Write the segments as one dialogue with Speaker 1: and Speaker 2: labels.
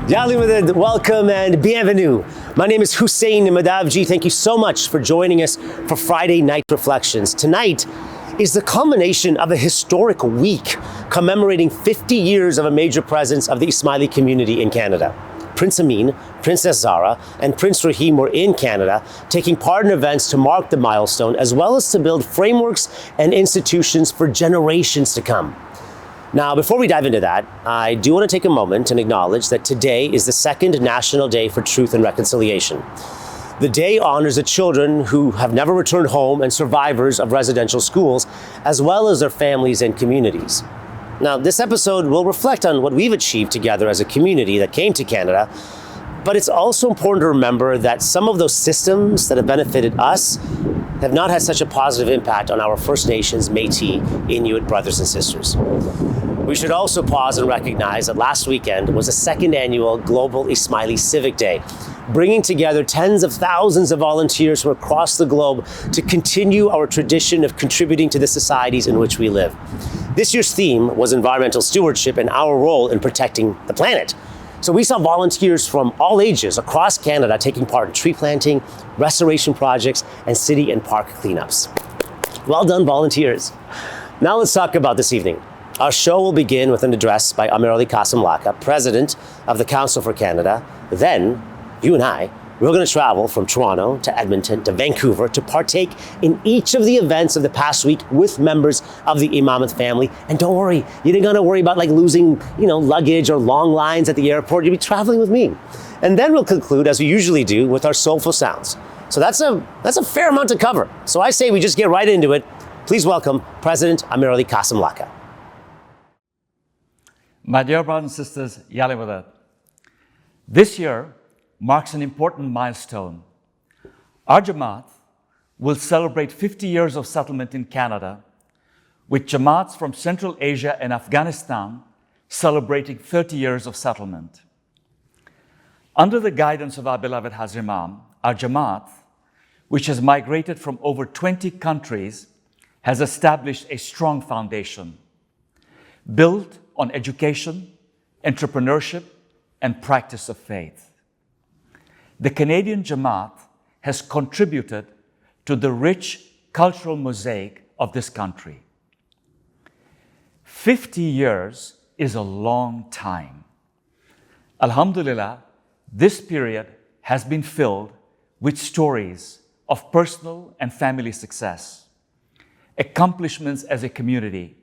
Speaker 1: Welcome and bienvenue. My name is Husein Madhavji. Thank you so much for joining us for Friday Night Reflections. Tonight is the culmination of a historic week commemorating 50 years of a major presence of the Ismaili community in Canada. Prince Amin, Princess Zara, and Prince Rahim were in Canada, taking part in events to mark the milestone, as well as to build frameworks and institutions for generations to come. Now, before we dive into that, I do want to take a moment and acknowledge that today is the second National Day for Truth and Reconciliation. The day honors the children who have never returned home and survivors of residential schools, as well as their families and communities. Now, this episode will reflect on what we've achieved together as a community that came to Canada, but it's also important to remember that some of those systems that have benefited us have not had such a positive impact on our First Nations, Métis, Inuit brothers and sisters. We should also pause and recognize that last weekend was the second annual Global Ismaili Civic Day, bringing together tens of thousands of volunteers from across the globe to continue our tradition of contributing to the societies in which we live. This year's theme was environmental stewardship and our role in protecting the planet. So we saw volunteers from all ages across Canada taking part in tree planting, restoration projects, and city and park cleanups. Well done, volunteers. Now let's talk about this evening. Our show will begin with an address by Ameerally Kassim-Lakha, President of the Council for Canada. Then, you and I, we're going to travel from Toronto to Edmonton to Vancouver to partake in each of the events of the past week with members of the Imamat family. And don't worry, you ain't gonna worry about losing, luggage or long lines at the airport. You'll be traveling with me. And then we'll conclude, as we usually do, with our soulful sounds. So that's a fair amount to cover. So I say we just get right into it. Please welcome President Ameerally Kassim-Lakha.
Speaker 2: My dear brothers and sisters, Yaliwadat. This year marks an important milestone. Our Jamat will celebrate 50 years of settlement in Canada, with Jamats from Central Asia and Afghanistan celebrating 30 years of settlement. Under the guidance of our beloved Hazrat Imam, our Jamat, which has migrated from over 20 countries, has established a strong foundation, built on education, entrepreneurship, and practice of faith. The Canadian Jamat has contributed to the rich cultural mosaic of this country. 50 years is a long time. Alhamdulillah, this period has been filled with stories of personal and family success, accomplishments as a community,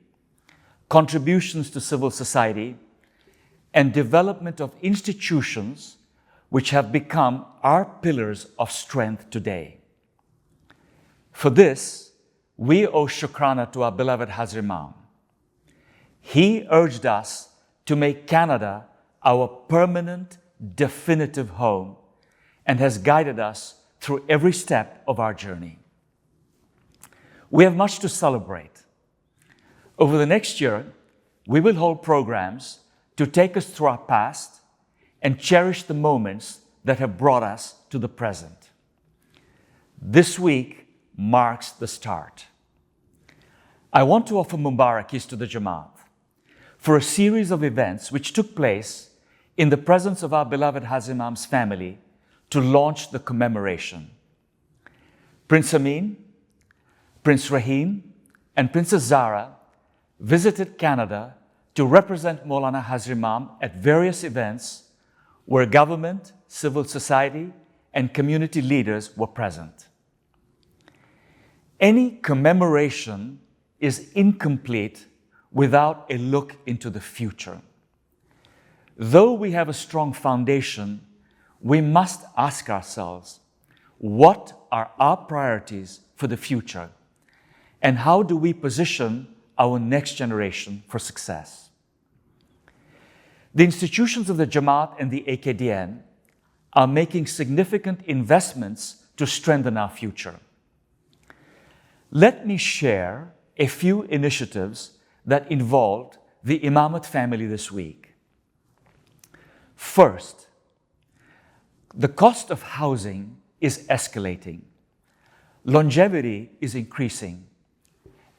Speaker 2: contributions to civil society, and development of institutions which have become our pillars of strength today. For this, we owe shukrana to our beloved Hazrat Imam. He urged us to make Canada our permanent, definitive home and has guided us through every step of our journey. We have much to celebrate. Over the next year, we will hold programs to take us through our past and cherish the moments that have brought us to the present. This week marks the start. I want to offer Mubarakis to the Jamat for a series of events which took place in the presence of our beloved Hazrat Imam's family to launch the commemoration. Prince Amin, Prince Rahim, and Princess Zara visited Canada to represent Maulana Hazrat Imam at various events where government, civil society, and community leaders were present. Any commemoration is incomplete without a look into the future. Though we have a strong foundation, we must ask ourselves, what are our priorities for the future? And how do we position our next generation for success? The institutions of the Jamat and the AKDN are making significant investments to strengthen our future. Let me share a few initiatives that involved the Imamat family this week. First, the cost of housing is escalating. Longevity is increasing.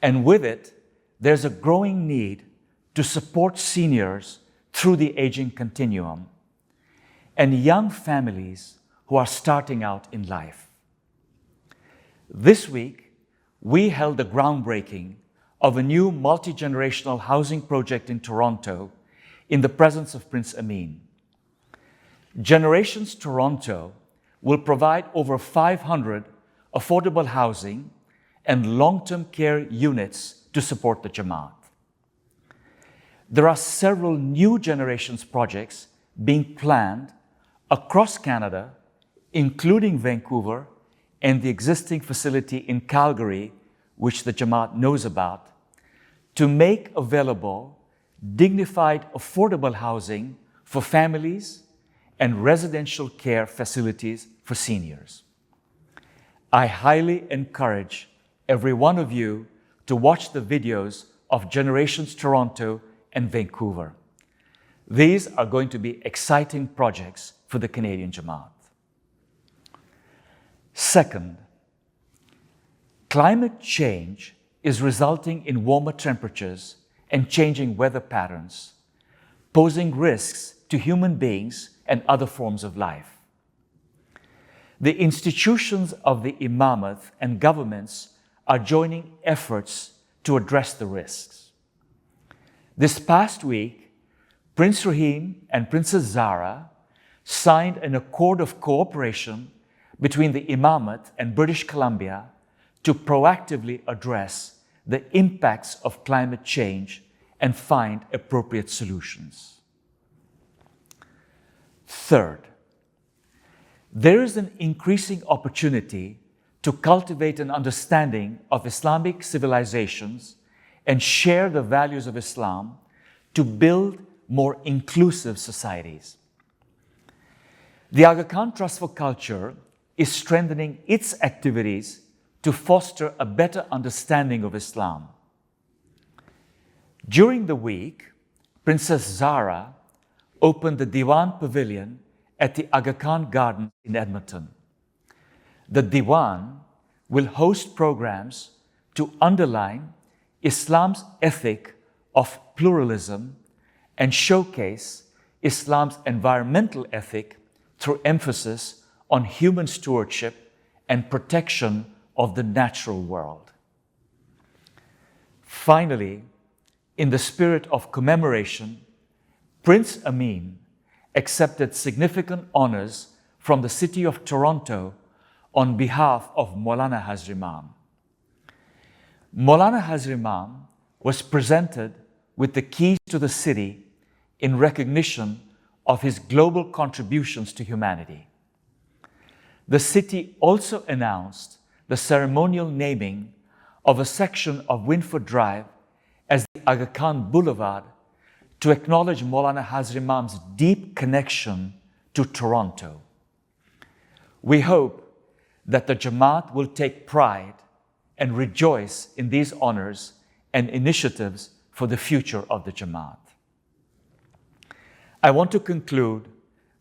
Speaker 2: And with it, there's a growing need to support seniors through the aging continuum. and young families who are starting out in life. This week, we held the groundbreaking of a new multi-generational housing project in Toronto in the presence of Prince Amin. Generations Toronto will provide over 500 affordable housing and long-term care units to support the Jamat. There are several new generations projects being planned across Canada, including Vancouver and the existing facility in Calgary, which the Jamat knows about, to make available dignified, affordable housing for families and residential care facilities for seniors. I highly encourage every one of you to watch the videos of Generations Toronto and Vancouver. These are going to be exciting projects for the Canadian Jamat. Second, climate change is resulting in warmer temperatures and changing weather patterns, posing risks to human beings and other forms of life. The institutions of the Imamat and governments are joining efforts to address the risks. This past week, Prince Rahim and Princess Zara signed an accord of cooperation between the Imamat and British Columbia to proactively address the impacts of climate change and find appropriate solutions. Third, there is an increasing opportunity to cultivate an understanding of Islamic civilizations and share the values of Islam to build more inclusive societies. The Aga Khan Trust for Culture is strengthening its activities to foster a better understanding of Islam. During the week, Princess Zara opened the Diwan Pavilion at the Aga Khan Gardens in Edmonton. The Diwan will host programs to underline Islam's ethic of pluralism and showcase Islam's environmental ethic through emphasis on human stewardship and protection of the natural world. Finally, in the spirit of commemoration, Prince Amin accepted significant honors from the city of Toronto on behalf of Maulana Hazrat Imam. Maulana Hazrat Imam was presented with the keys to the city in recognition of his global contributions to humanity. The city also announced the ceremonial naming of a section of Winford Drive as the Aga Khan Boulevard to acknowledge Maulana Hazrat Imam's deep connection to Toronto. We hope that the Jamaat will take pride and rejoice in these honors and initiatives for the future of the Jamaat. I want to conclude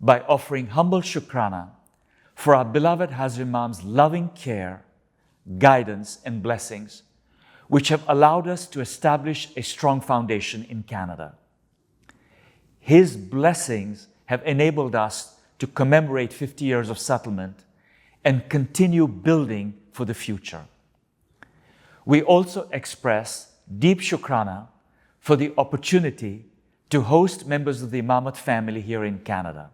Speaker 2: by offering humble shukrana for our beloved Hazrat Imam's loving care, guidance, and blessings, which have allowed us to establish a strong foundation in Canada. His blessings have enabled us to commemorate 50 years of settlement and continue building for the future. We also express deep shukrana for the opportunity to host members of the Imamat family here in Canada.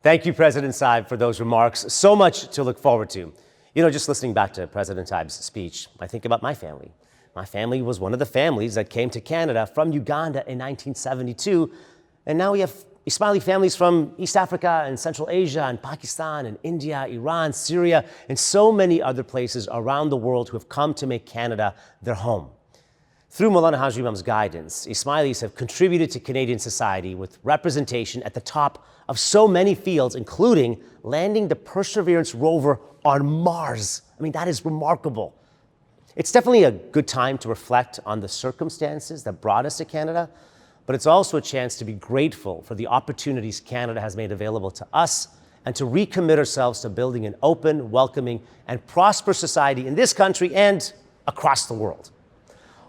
Speaker 1: Thank you, President Saib, for those remarks. So much to look forward to. You know, just listening back to President Saib's speech, I think about my family. My family was one of the families that came to Canada from Uganda in 1972, and now we have Ismaili families from East Africa and Central Asia and Pakistan and India, Iran, Syria, and so many other places around the world who have come to make Canada their home. Through Maulana Hazrat Imam's guidance, Ismailis have contributed to Canadian society with representation at the top of so many fields, including landing the Perseverance rover on Mars. I mean, that is remarkable. It's definitely a good time to reflect on the circumstances that brought us to Canada, but it's also a chance to be grateful for the opportunities Canada has made available to us and to recommit ourselves to building an open, welcoming, and prosperous society in this country and across the world.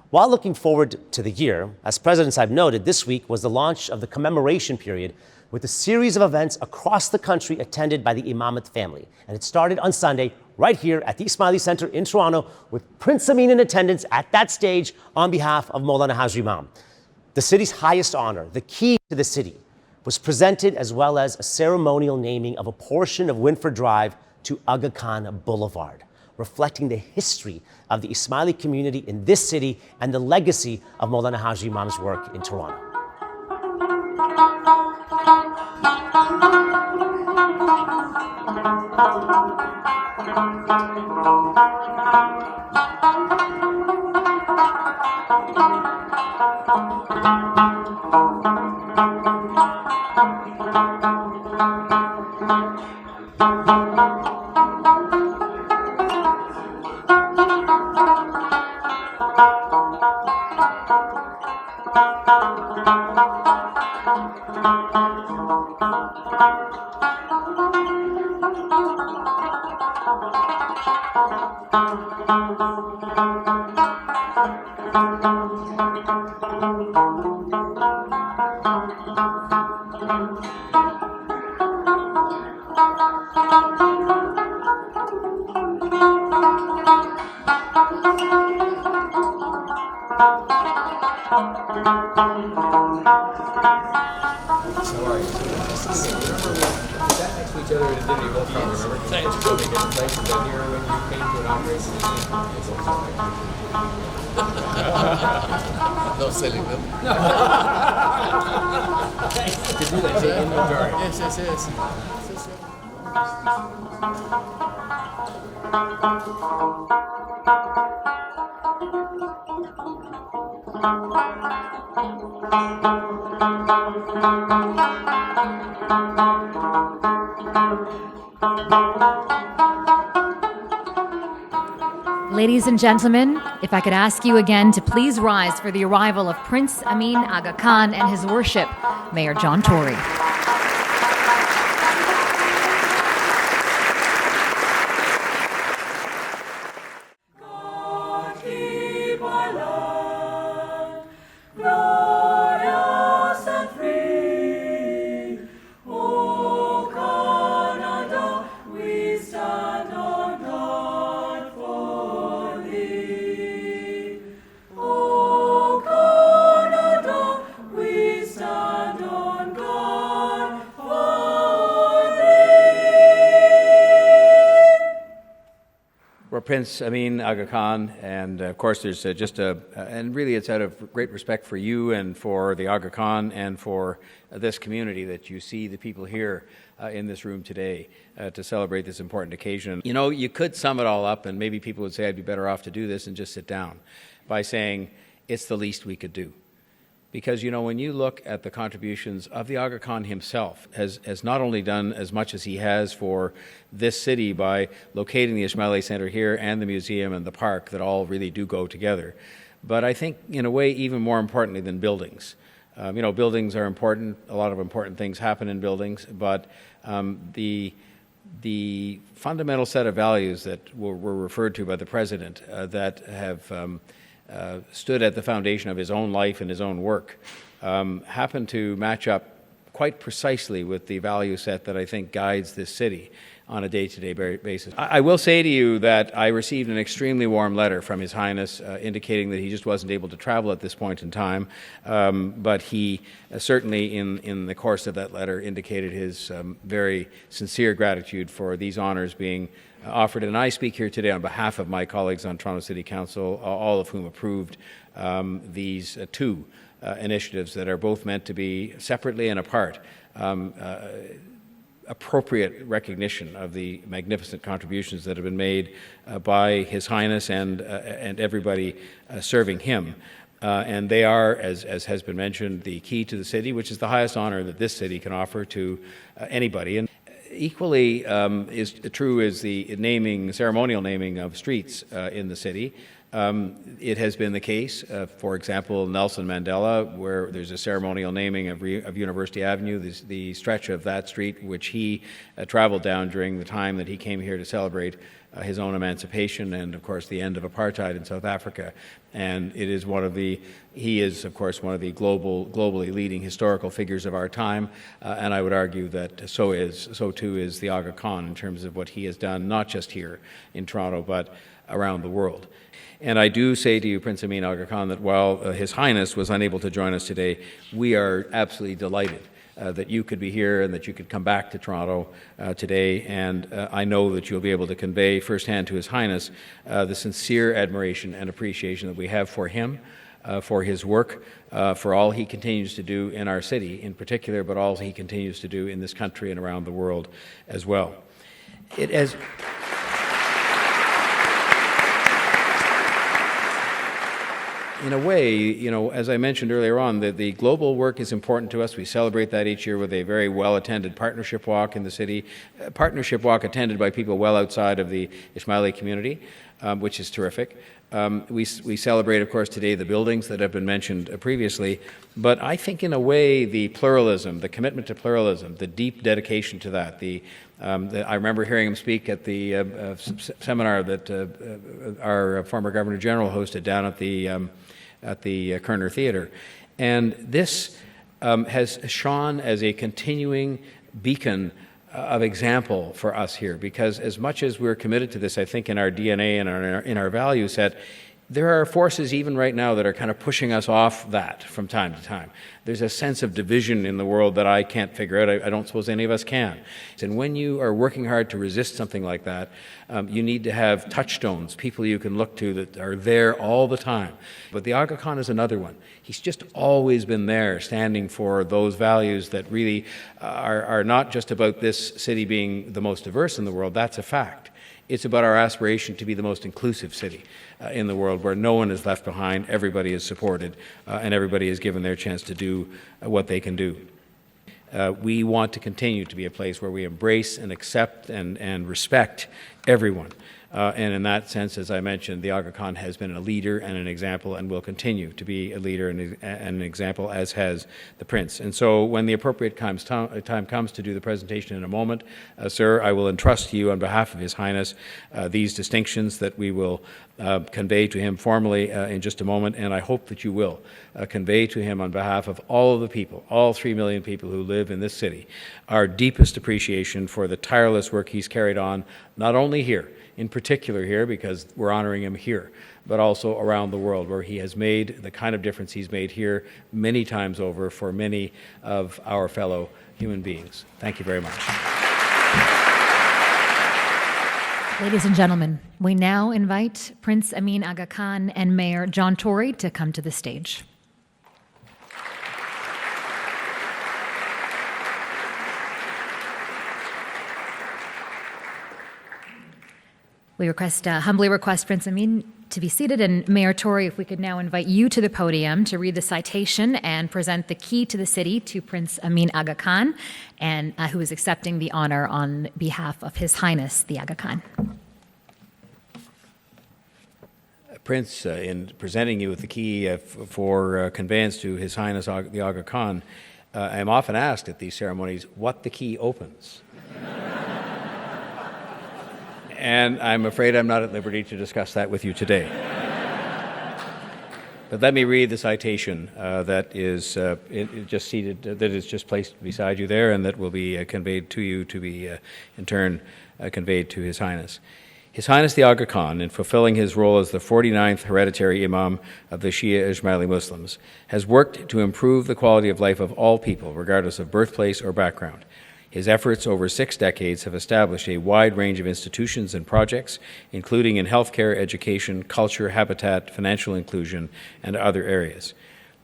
Speaker 1: While looking forward to the year, as President Saib noted, this week was the launch of the commemoration period with a series of events across the country attended by the Imamat family. And it started on Sunday right here at the Ismaili Center in Toronto with Prince Amin in attendance at that stage on behalf of Maulana Haji Imam. The city's highest honor, the key to the city, was presented, as well as a ceremonial naming of a portion of Winford Drive to Aga Khan Boulevard, reflecting the history of the Ismaili community in this city and the legacy of Maulana Haji Imam's work in Toronto.
Speaker 3: No selling them.
Speaker 4: To do that, take inventory.
Speaker 3: Yes.
Speaker 5: Ladies and gentlemen, if I could ask you again to please rise for the arrival of Prince Amin Aga Khan and His Worship, Mayor John Tory.
Speaker 4: Prince Amin Aga Khan, and of course there's and really it's out of great respect for you and for the Aga Khan and for this community that you see the people here in this room today to celebrate this important occasion. You know, you could sum it all up, and maybe people would say I'd be better off to do this and just sit down, by saying it's the least we could do. Because, you know, when you look at the contributions of the Aga Khan himself, has not only done as much as he has for this city by locating the Ismaili Center here and the museum and the park that all really do go together, but I think in a way even more importantly than buildings. You know, buildings are important, a lot of important things happen in buildings, but the fundamental set of values that were referred to by the President that have stood at the foundation of his own life and his own work, happen to match up quite precisely with the value set that I think guides this city on a day-to-day basis. I will say to you that I received an extremely warm letter from His Highness indicating that he just wasn't able to travel at this point in time, but he certainly in the course of that letter indicated his very sincere gratitude for these honors being offered. And I speak here today on behalf of my colleagues on Toronto City Council, all of whom approved these two initiatives that are both meant to be separately and apart appropriate recognition of the magnificent contributions that have been made by His Highness and everybody serving him. And they are, as has been mentioned, the key to the city, which is the highest honor that this city can offer to anybody. And equally is true is the ceremonial naming of streets in the city. It has been the case, for example, Nelson Mandela, where there's a ceremonial naming of University Avenue, the stretch of that street which he traveled down during the time that he came here to celebrate his own emancipation and, of course, the end of apartheid in South Africa. And he is, of course, one of the globally leading historical figures of our time. And I would argue that so too is the Aga Khan in terms of what he has done, not just here in Toronto, but around the world. And I do say to you, Prince Amin Aga Khan, that while His Highness was unable to join us today, we are absolutely delighted that you could be here and that you could come back to Toronto today. And I know that you'll be able to convey firsthand to His Highness the sincere admiration and appreciation that we have for him, for his work, for all he continues to do in our city in particular, but all he continues to do in this country and around the world as well. In a way, as I mentioned earlier on, the global work is important to us. We celebrate that each year with a very well-attended partnership walk in the city, a partnership walk attended by people well outside of the Ismaili community, which is terrific. We celebrate, of course, today the buildings that have been mentioned previously, but I think in a way the pluralism, the commitment to pluralism, the deep dedication to that, I remember hearing him speak at the seminar that our former Governor General hosted down at the Kerner Theatre. And this has shone as a continuing beacon of example for us here, because as much as we're committed to this, I think in our DNA and in our value set, there are forces even right now that are kind of pushing us off that from time to time. There's a sense of division in the world that I can't figure out. I don't suppose any of us can. And when you are working hard to resist something like that, you need to have touchstones, people you can look to that are there all the time. But the Aga Khan is another one. He's just always been there, standing for those values that really are not just about this city being the most diverse in the world. That's a fact. It's about our aspiration to be the most inclusive city in the world, where no one is left behind, everybody is supported, and everybody is given their chance to do what they can do. We want to continue to be a place where we embrace and accept and respect everyone. And in that sense, as I mentioned, the Aga Khan has been a leader and an example and will continue to be a leader and an example, as has the Prince. And so when the appropriate time comes to do the presentation in a moment, sir, I will entrust to you on behalf of His Highness these distinctions that we will convey to him formally in just a moment, and I hope that you will convey to him on behalf of all of the people, all 3 million people who live in this city, our deepest appreciation for the tireless work he's carried on, not only here, in particular here, because we're honoring him here, but also around the world, where he has made the kind of difference he's made here many times over for many of our fellow human beings. Thank you very much.
Speaker 5: Ladies and gentlemen, we now invite Prince Amin Aga Khan and Mayor John Tory to come to the stage. We humbly request Prince Amin to be seated, and Mayor Tory, if we could now invite you to the podium to read the citation and present the key to the city to Prince Amin Aga Khan, and who is accepting the honor on behalf of His Highness the Aga Khan.
Speaker 4: Prince, in presenting you with the key for conveyance to His Highness the Aga Khan, I am often asked at these ceremonies what the key opens. And I'm afraid I'm not at liberty to discuss that with you today. But let me read the citation that is just seated, that is just placed beside you there, and that will be conveyed to you to be, in turn, conveyed to His Highness. His Highness the Aga Khan, in fulfilling his role as the 49th hereditary Imam of the Shia Ismaili Muslims, has worked to improve the quality of life of all people, regardless of birthplace or background. His efforts over 6 decades have established a wide range of institutions and projects, including in healthcare, education, culture, habitat, financial inclusion, and other areas.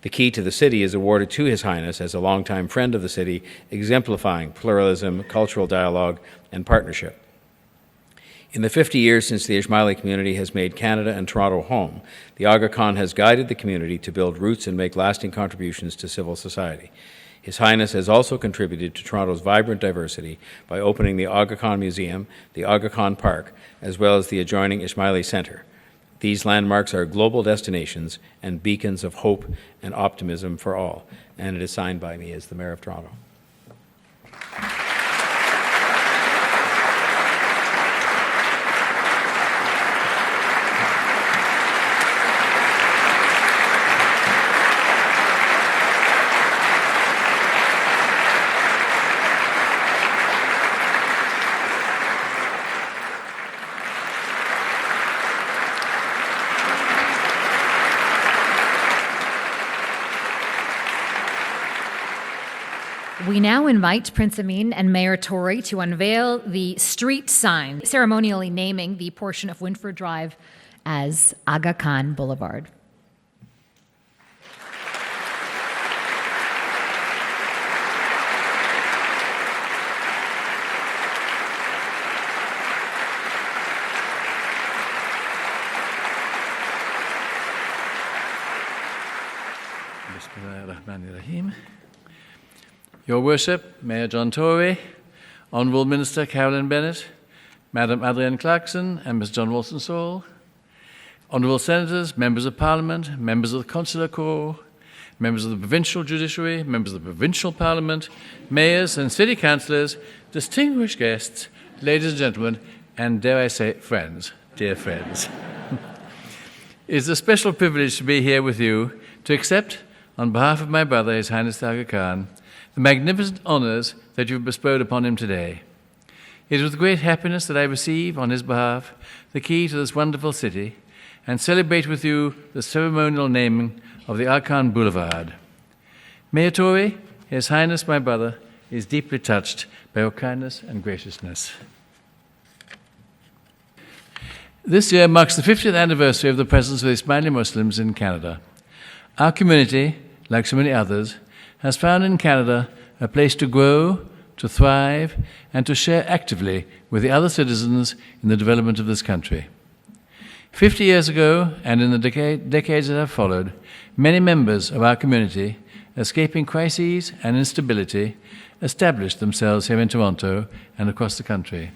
Speaker 4: The key to the city is awarded to His Highness as a longtime friend of the city, exemplifying pluralism, cultural dialogue, and partnership. In the 50 years since the Ismaili community has made Canada and Toronto home, the Aga Khan has guided the community to build roots and make lasting contributions to civil society. His Highness has also contributed to Toronto's vibrant diversity by opening the Aga Khan Museum, the Aga Khan Park, as well as the adjoining Ismaili Centre. These landmarks are global destinations and beacons of hope and optimism for all, and it is signed by me as the Mayor of Toronto.
Speaker 5: We now invite Prince Amin and Mayor Tory to unveil the street sign, ceremonially naming the portion of Windford Drive as Aga Khan Boulevard.
Speaker 6: Bismillahirrahmanirrahim. Your Worship, Mayor John Tory, Honourable Minister Carolyn Bennett, Madam Adrienne Clarkson and Mr. John Wolstenstall, Honourable Senators, Members of Parliament, Members of the Consular Corps, Members of the Provincial Judiciary, Members of the Provincial Parliament, Mayors and City Councillors, distinguished guests, ladies and gentlemen, and dare I say, friends, dear friends. It is a special privilege to be here with you to accept, on behalf of my brother, His Highness Aga Khan, the magnificent honours that you have bestowed upon him today. It is with great happiness that I receive, on his behalf, the key to this wonderful city and celebrate with you the ceremonial naming of the Aga Khan Boulevard. Mayor Tory, His Highness my brother, is deeply touched by your kindness and graciousness. This year marks the 50th anniversary of the presence of the Ismaili Muslims in Canada. Our community, like so many others, has found in Canada a place to grow, to thrive, and to share actively with the other citizens in the development of this country. 50 years ago, and in the decades that have followed, many members of our community, escaping crises and instability, established themselves here in Toronto and across the country.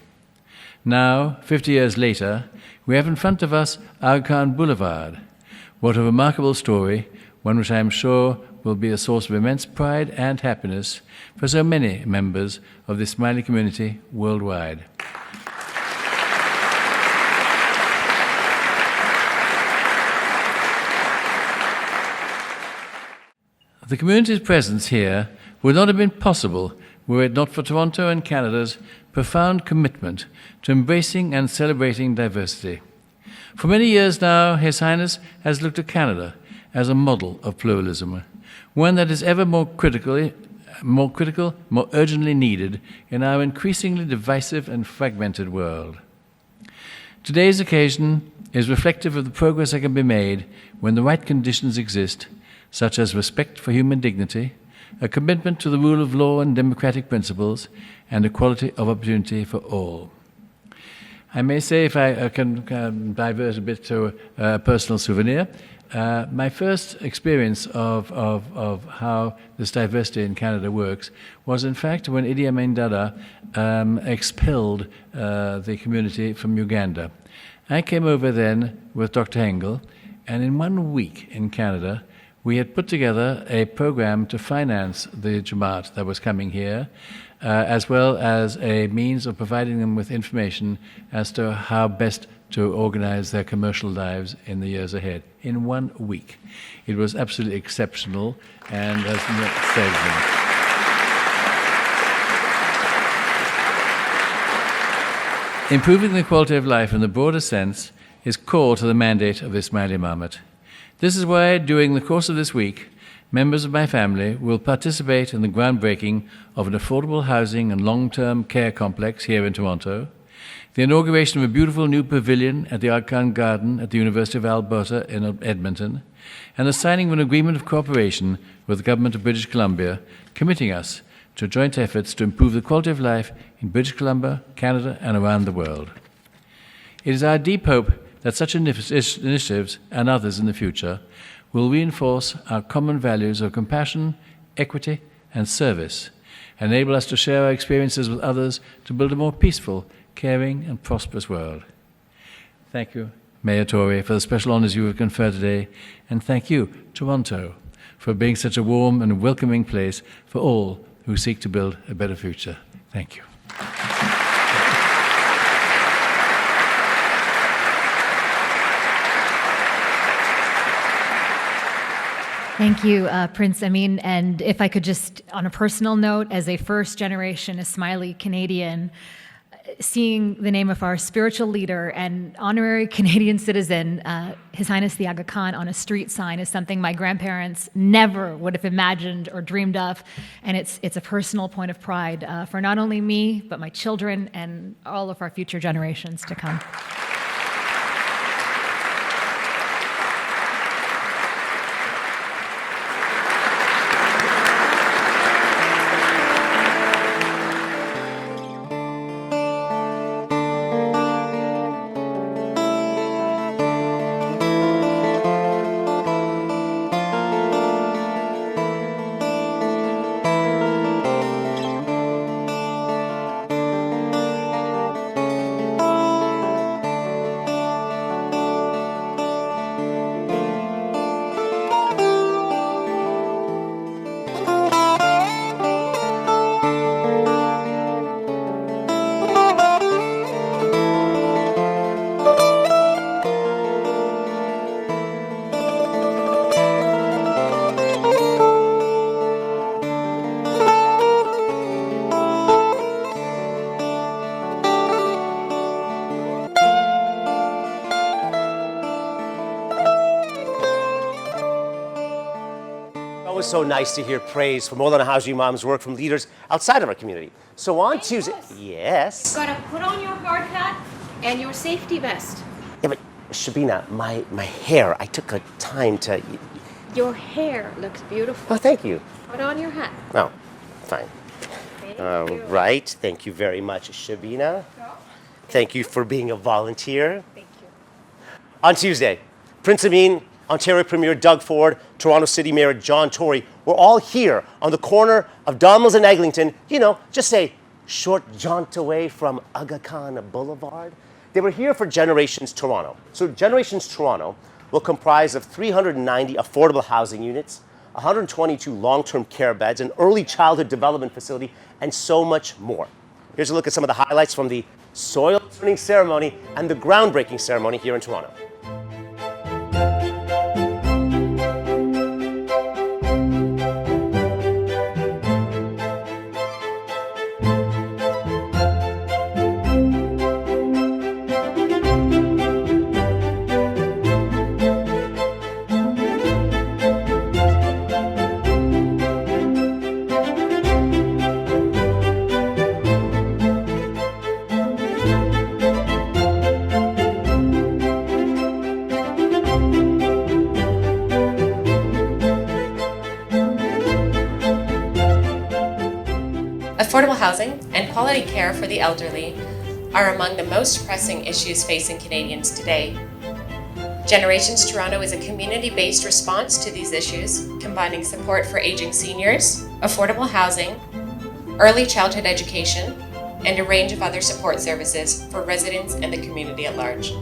Speaker 6: Now, 50 years later, we have in front of us Aga Khan Boulevard. What a remarkable story, one which I am sure will be a source of immense pride and happiness for so many members of the Ismaili community worldwide. The community's presence here would not have been possible were it not for Toronto and Canada's profound commitment to embracing and celebrating diversity. For many years now, His Highness has looked to Canada as a model of pluralism, one that is ever more critical, more urgently needed in our increasingly divisive and fragmented world. Today's occasion is reflective of the progress that can be made when the right conditions exist, such as respect for human dignity, a commitment to the rule of law and democratic principles, and equality of opportunity for all. I may say, if I can divert a bit to a personal souvenir, my first experience of how this diversity in Canada works was, in fact, when Idi Amin Dada expelled the community from Uganda. I came over then with Dr. Engel, and in 1 week in Canada, we had put together a program to finance the Jamat that was coming here, as well as a means of providing them with information as to how best to organize their commercial lives in the years ahead. In 1 week. It was absolutely exceptional and has saved them. Improving the quality of life in the broader sense is core to the mandate of the Ismaili Imamat. This is why, during the course of this week, members of my family will participate in the groundbreaking of an affordable housing and long-term care complex here in Toronto, the inauguration of a beautiful new pavilion at the Aga Khan Garden at the University of Alberta in Edmonton, and the signing of an agreement of cooperation with the Government of British Columbia, committing us to joint efforts to improve the quality of life in British Columbia, Canada, and around the world. It is our deep hope that such initiatives and others in the future will reinforce our common values of compassion, equity, and service, and enable us to share our experiences with others to build a more peaceful, caring, and prosperous world. Thank you Mayor Tory, for the special honours you have conferred today, and thank you, Toronto, for being such a warm and welcoming place for all who seek to build a better future. Thank you.
Speaker 5: Thank you, Prince Amin. And if I could just, on a personal note, as a first-generation Ismaili Canadian, seeing the name of our spiritual leader and honorary Canadian citizen, His Highness the Aga Khan, on a street sign is something my grandparents never would have imagined or dreamed of. And it's a personal point of pride for not only me, but my children and all of our future generations to come.
Speaker 1: Always so nice to hear praise for Maulana Haji Imam's work from leaders outside of our community. So on Tuesday, yes.
Speaker 7: You've got to put on your hard hat and your safety vest.
Speaker 1: Yeah, but Shabina, my hair, I took a time to.
Speaker 7: Your hair looks beautiful.
Speaker 1: Oh, thank you.
Speaker 7: Put on your hat.
Speaker 1: Oh, fine.
Speaker 7: Thank you.
Speaker 1: Right. Thank you very much, Shabina. Thank you for being a volunteer.
Speaker 7: Thank you.
Speaker 1: On Tuesday, Prince Amin, Ontario Premier Doug Ford, Toronto City Mayor John Tory were all here on the corner of Donmills and Eglinton, just a short jaunt away from Aga Khan Boulevard. They were here for Generations Toronto. So Generations Toronto will comprise of 390 affordable housing units, 122 long-term care beds, an early childhood development facility, and so much more. Here's a look at some of the highlights from the soil turning ceremony and the groundbreaking ceremony here in Toronto.
Speaker 8: Affordable housing and quality care for the elderly are among the most pressing issues facing Canadians today. Generations Toronto is a community-based response to these issues, combining support for aging seniors, affordable housing, early childhood education, and a range of other support services for residents and the community at large.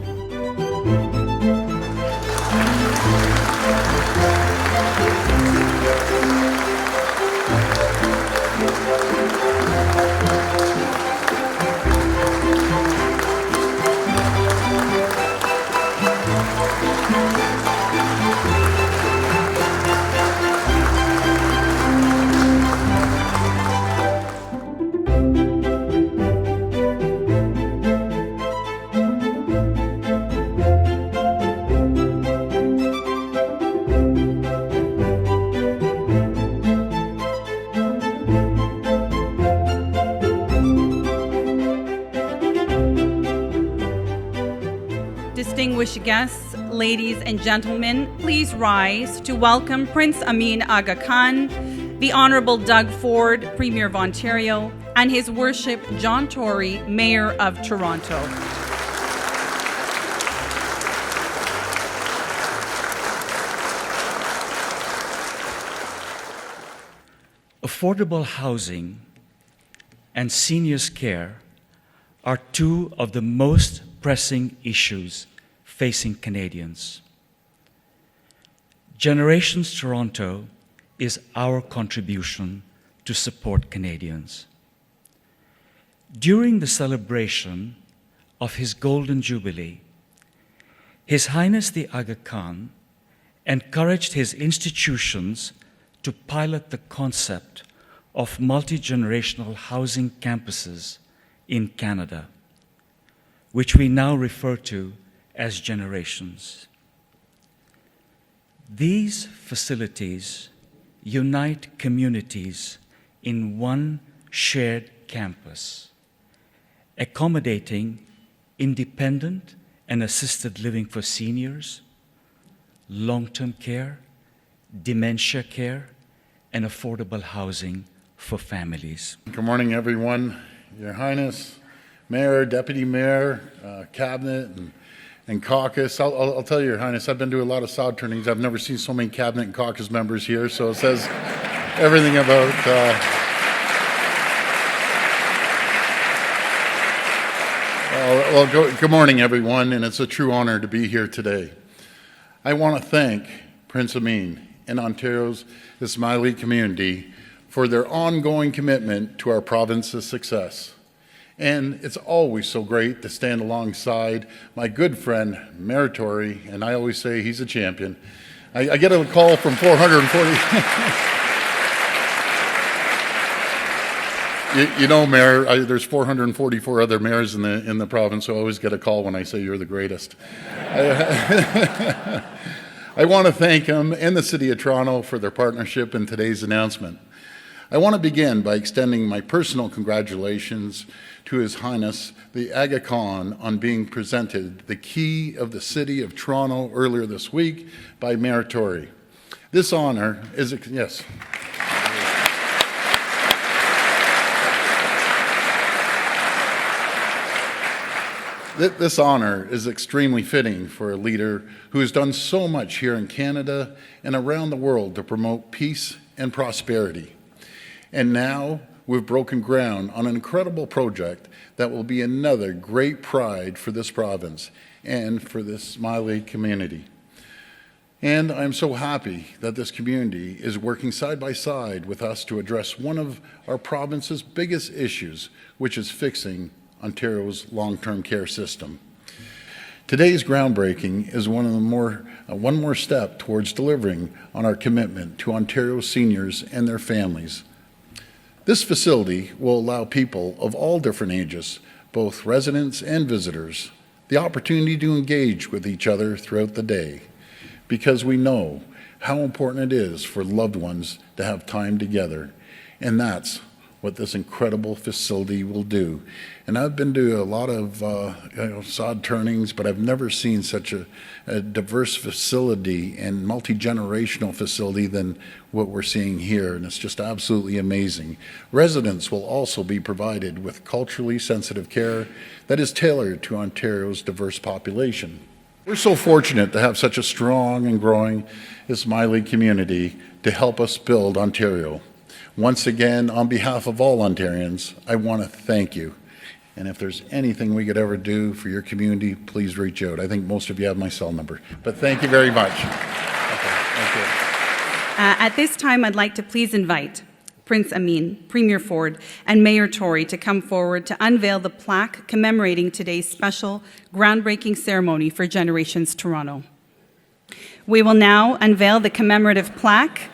Speaker 9: Distinguished guests, ladies and gentlemen, please rise to welcome Prince Amin Aga Khan, the Honourable Doug Ford, Premier of Ontario, and His Worship John Tory, Mayor of Toronto.
Speaker 2: Affordable housing and seniors' care are two of the most pressing issues facing Canadians. Generations Toronto is our contribution to support Canadians. During the celebration of his Golden Jubilee, His Highness the Aga Khan encouraged his institutions to pilot the concept of multi-generational housing campuses in Canada, which we now refer to as generations. These facilities unite communities in one shared campus, accommodating independent and assisted living for seniors, long-term care, dementia care, and affordable housing for families.
Speaker 10: Good morning, everyone. Your Highness, Mayor, Deputy Mayor, Cabinet, and Caucus. I'll tell you, Your Highness, I've been to a lot of sod turnings. I've never seen so many Cabinet and Caucus members here, so it says everything about... Good morning, everyone, and it's a true honor to be here today. I want to thank Prince Amin and Ontario's Ismaili community for their ongoing commitment to our province's success. And it's always so great to stand alongside my good friend, Mayor Tory, and I always say he's a champion. I get a call from 440... You know, Mayor, there's 444 other mayors in the province, so I always get a call when I say you're the greatest. I want to thank him and the City of Toronto for their partnership in today's announcement. I want to begin by extending my personal congratulations to His Highness the Aga Khan on being presented the key of the City of Toronto earlier this week by Mayor Tory. This honor is... Yes. This honor is extremely fitting for a leader who has done so much here in Canada and around the world to promote peace and prosperity. And now we've broken ground on an incredible project that will be another great pride for this province and for this Ismaili community. And I'm so happy that this community is working side by side with us to address one of our province's biggest issues, which is fixing Ontario's long-term care system. Today's groundbreaking is one more step towards delivering on our commitment to Ontario's seniors and their families. This facility will allow people of all different ages, both residents and visitors, the opportunity to engage with each other throughout the day, because we know how important it is for loved ones to have time together, and that's what this incredible facility will do. And I've been to a lot of sod turnings, but I've never seen such a diverse facility and multi-generational facility than what we're seeing here, and it's just absolutely amazing. Residents will also be provided with culturally sensitive care that is tailored to Ontario's diverse population. We're so fortunate to have such a strong and growing Ismaili community to help us build Ontario. Once again, on behalf of all Ontarians, I want to thank you. And if there's anything we could ever do for your community, please reach out. I think most of you have my cell number. But thank you very much. Okay, thank you.
Speaker 9: At this time, I'd like to please invite Prince Amin, Premier Ford, and Mayor Tory to come forward to unveil the plaque commemorating today's special groundbreaking ceremony for Generations Toronto. We will now unveil the commemorative plaque.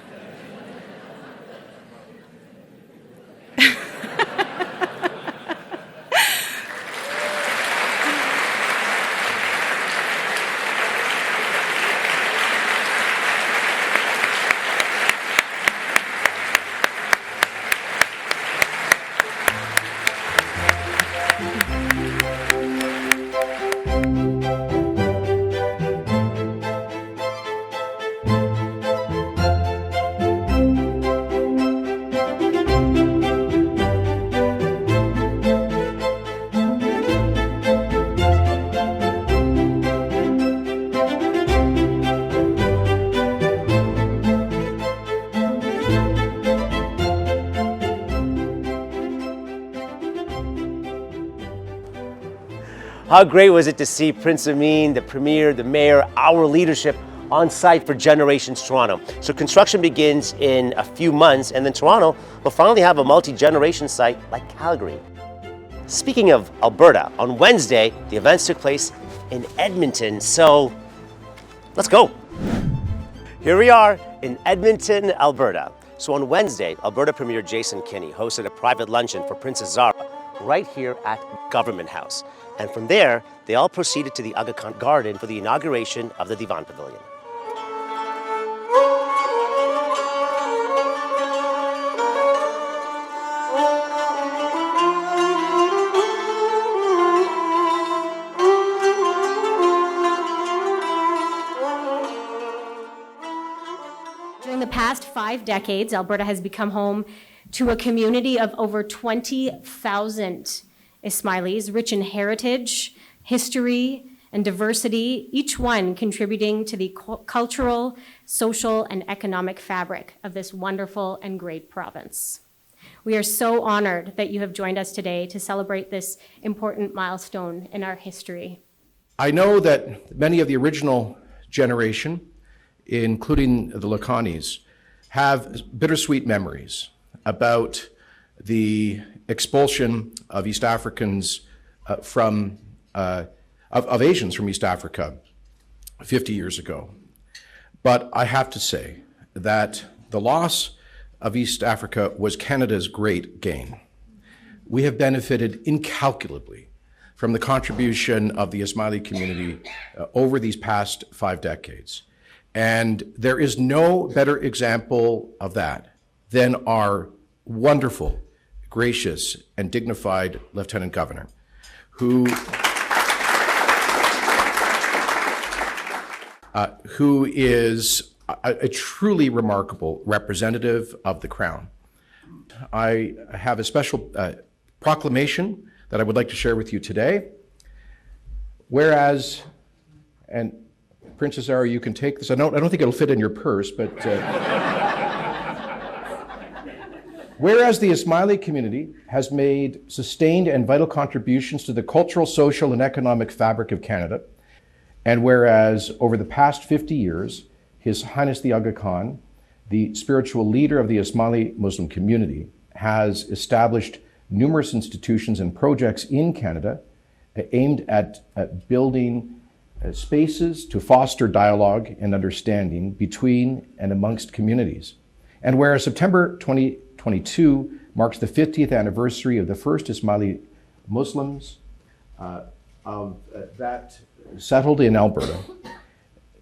Speaker 1: How great was it to see Prince Amin, the Premier, the Mayor, our leadership on site for Generations Toronto. So construction begins in a few months, and then Toronto will finally have a multi-generation site like Calgary. Speaking of Alberta, on Wednesday, the events took place in Edmonton, so let's go. Here we are in Edmonton, Alberta. So on Wednesday, Alberta Premier Jason Kenney hosted a private luncheon for Princess Zara right here at Government House. And from there, they all proceeded to the Aga Khan Garden for the inauguration of the Divan Pavilion.
Speaker 7: During the past 5 decades, Alberta has become home to a community of over 20,000 Ismailis, rich in heritage, history, and diversity, each one contributing to the cultural, social, and economic fabric of this wonderful and great province. We are so honored that you have joined us today to celebrate this important milestone in our history.
Speaker 11: I know that many of the original generation, including the Lakhanis, have bittersweet memories about the expulsion of East Africans of Asians from East Africa 50 years ago. But I have to say that the loss of East Africa was Canada's great gain. We have benefited incalculably from the contribution of the Ismaili community over these past 5 decades. And there is no better example of that than our wonderful, gracious, and dignified Lieutenant Governor, who is a truly remarkable representative of the Crown. I have a special proclamation that I would like to share with you today. Whereas, and Princess Zara, you can take this. I don't think it'll fit in your purse, but whereas the Ismaili community has made sustained and vital contributions to the cultural, social, and economic fabric of Canada, and whereas over the past 50 years, His Highness the Aga Khan, the spiritual leader of the Ismaili Muslim community, has established numerous institutions and projects in Canada aimed at building spaces to foster dialogue and understanding between and amongst communities. And whereas September 2022 marks the 50th anniversary of the first Ismaili Muslims that settled in Alberta,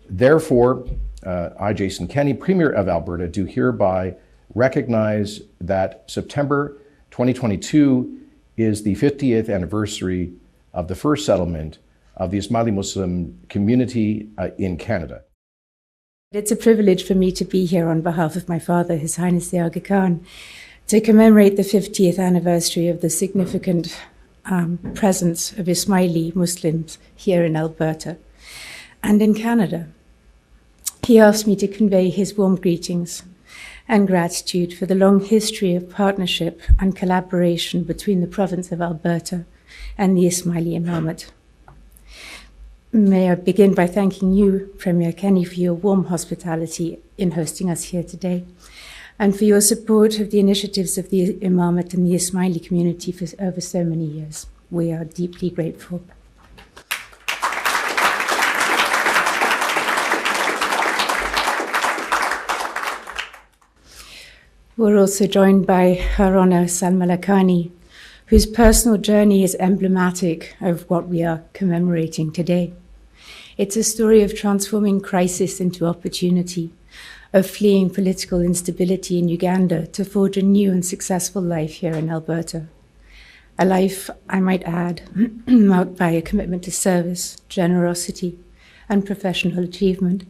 Speaker 11: therefore, I, Jason Kenney, Premier of Alberta, do hereby recognize that September 2022 is the 50th anniversary of the first settlement of the Ismaili Muslim community in Canada.
Speaker 12: It's a privilege for me to be here on behalf of my father, His Highness the Aga Khan, to commemorate the 50th anniversary of the significant presence of Ismaili Muslims here in Alberta and in Canada. He asked me to convey his warm greetings and gratitude for the long history of partnership and collaboration between the province of Alberta and the Ismaili Imamat. May I begin by thanking you, Premier Kenney, for your warm hospitality in hosting us here today, and for your support of the initiatives of the Imamat and the Ismaili community for over so many years. We are deeply grateful. We're also joined by Her Honour Salma Lakhani, whose personal journey is emblematic of what we are commemorating today. It's a story of transforming crisis into opportunity, of fleeing political instability in Uganda to forge a new and successful life here in Alberta. A life, I might add, marked by a commitment to service, generosity, and professional achievement.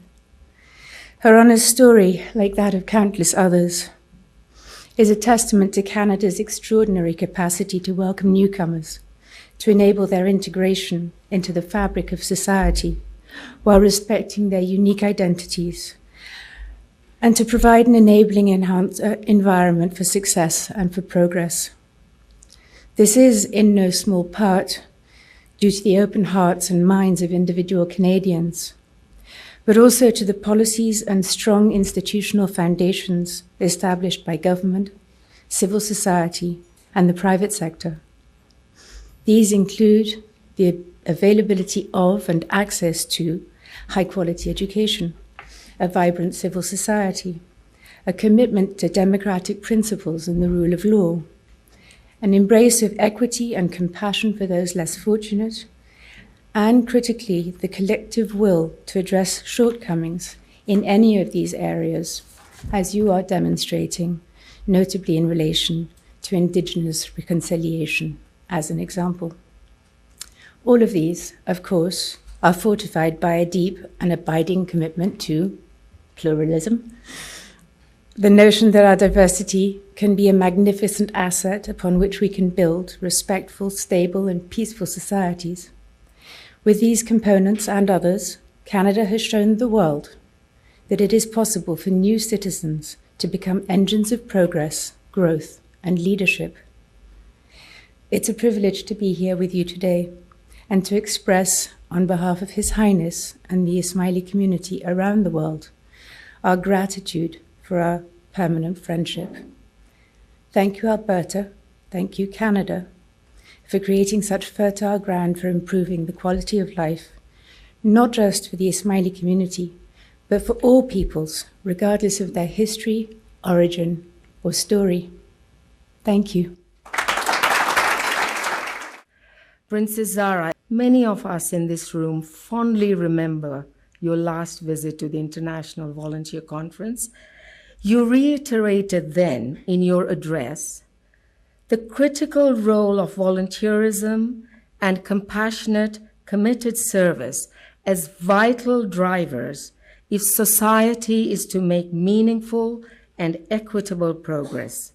Speaker 12: Her Honour's story, like that of countless others, is a testament to Canada's extraordinary capacity to welcome newcomers, to enable their integration into the fabric of society while respecting their unique identities, and to provide an enabling environment for success and for progress. This is, in no small part, due to the open hearts and minds of individual Canadians, but also to the policies and strong institutional foundations established by government, civil society, and the private sector. These include the availability of and access to high-quality education, a vibrant civil society, a commitment to democratic principles and the rule of law, an embrace of equity and compassion for those less fortunate, and critically, the collective will to address shortcomings in any of these areas, as you are demonstrating, notably in relation to Indigenous reconciliation, as an example. All of these, of course, are fortified by a deep and abiding commitment to pluralism, the notion that our diversity can be a magnificent asset upon which we can build respectful, stable, and peaceful societies. With these components and others, Canada has shown the world that it is possible for new citizens to become engines of progress, growth, and leadership. It's a privilege to be here with you today and to express, on behalf of His Highness and the Ismaili community around the world, our gratitude for our permanent friendship. Thank you, Alberta. Thank you, Canada, for creating such fertile ground for improving the quality of life, not just for the Ismaili community, but for all peoples, regardless of their history, origin, or story. Thank you.
Speaker 13: Princess Zara, many of us in this room fondly remember your last visit to the International Volunteer Conference. You reiterated then in your address the critical role of volunteerism and compassionate, committed service as vital drivers if society is to make meaningful and equitable progress.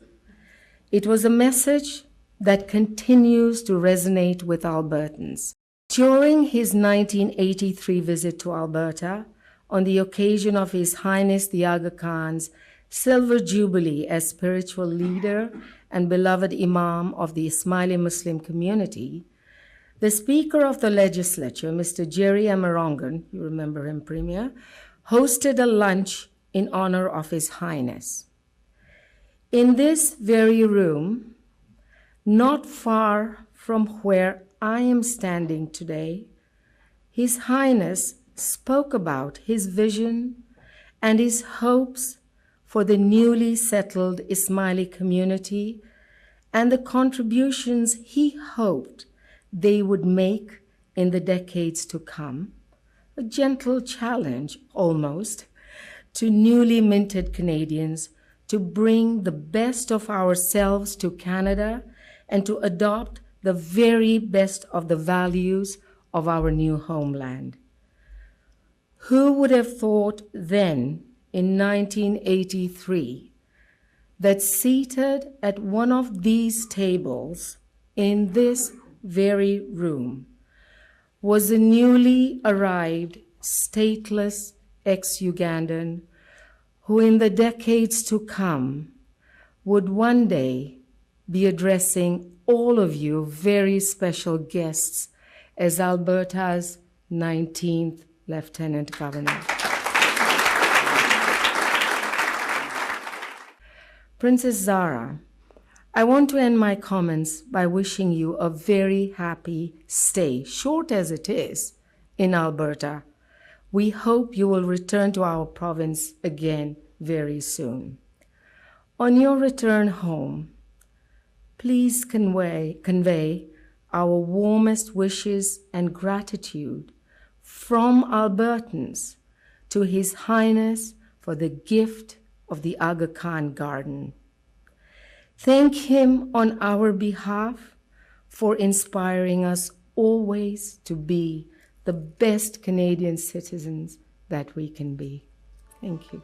Speaker 13: It was a message that continues to resonate with Albertans. During his 1983 visit to Alberta, on the occasion of His Highness the Aga Khan's Silver Jubilee as spiritual leader and beloved Imam of the Ismaili Muslim community, the Speaker of the Legislature, Mr. Jerry Amarongan, you remember him, Premier, hosted a lunch in honor of His Highness. In this very room, not far from where I am standing today, His Highness spoke about his vision and his hopes for the newly settled Ismaili community and the contributions he hoped they would make in the decades to come, a gentle challenge almost to newly minted Canadians to bring the best of ourselves to Canada and to adopt the very best of the values of our new homeland. Who would have thought then, in 1983, that seated at one of these tables in this very room was a newly arrived stateless ex-Ugandan who in the decades to come would one day be addressing all of you very special guests as Alberta's 19th Lieutenant Governor. Princess Zara, I want to end my comments by wishing you a very happy stay, short as it is, in Alberta. We hope you will return to our province again very soon. On your return home, please convey our warmest wishes and gratitude from Albertans to His Highness for the gift of the Aga Khan Garden. Thank him on our behalf for inspiring us always to be the best Canadian citizens that we can be. Thank you.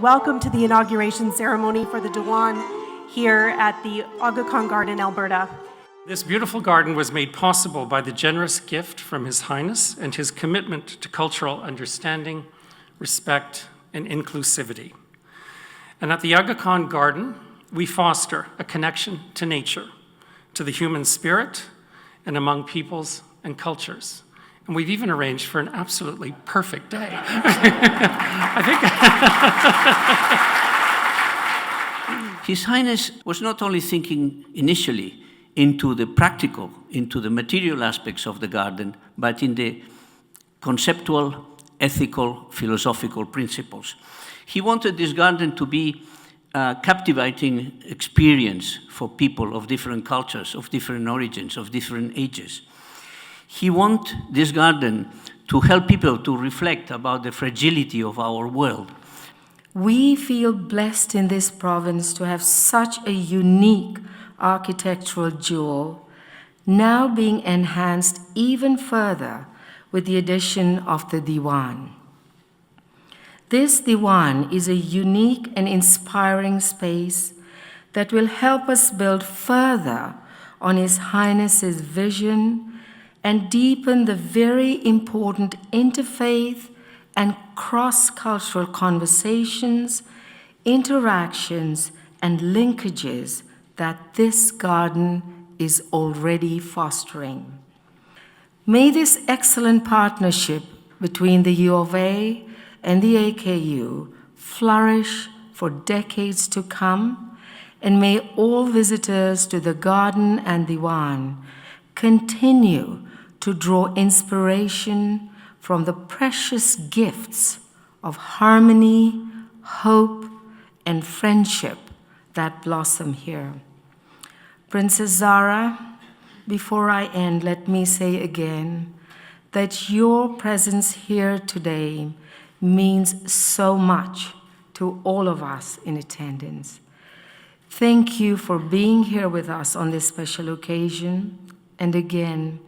Speaker 14: welcome to the inauguration ceremony for the Diwan here at the Aga Khan Garden, Alberta.
Speaker 15: This beautiful garden was made possible by the generous gift from His Highness and his commitment to cultural understanding, respect, and inclusivity. And at the Aga Khan Garden, we foster a connection to nature, to the human spirit, and among peoples and cultures. And we've even arranged for an absolutely perfect day. I think.
Speaker 16: His Highness was not only thinking initially into the practical, into the material aspects of the garden, but in the conceptual, ethical, philosophical principles. He wanted this garden to be a captivating experience for people of different cultures, of different origins, of different ages. He wanted this garden to help people to reflect about the fragility of our world.
Speaker 13: We feel blessed in this province to have such a unique architectural jewel, now being enhanced even further with the addition of the Diwan. This Diwan is a unique and inspiring space that will help us build further on His Highness's vision and deepen the very important interfaith and cross-cultural conversations, interactions, and linkages that this garden is already fostering. May this excellent partnership between the U of A and the AKU flourish for decades to come, and may all visitors to the garden and Diwan continue to draw inspiration from the precious gifts of harmony, hope, and friendship that blossom here. Princess Zara, before I end, let me say again that your presence here today means so much to all of us in attendance. Thank you for being here with us on this special occasion. And again,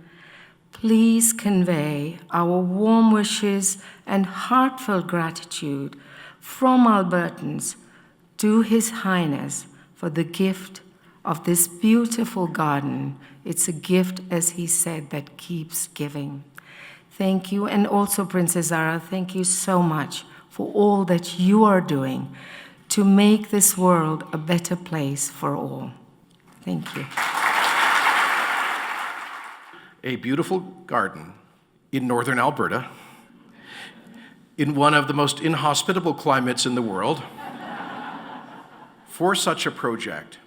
Speaker 13: please convey our warm wishes and heartfelt gratitude from Albertans to His Highness for the gift of this beautiful garden. It's a gift, as he said, that keeps giving. Thank you, and also Princess Zara, thank you so much for all that you are doing to make this world a better place for all. Thank you.
Speaker 17: A beautiful garden in northern Alberta, in one of the most inhospitable climates in the world, for such a project,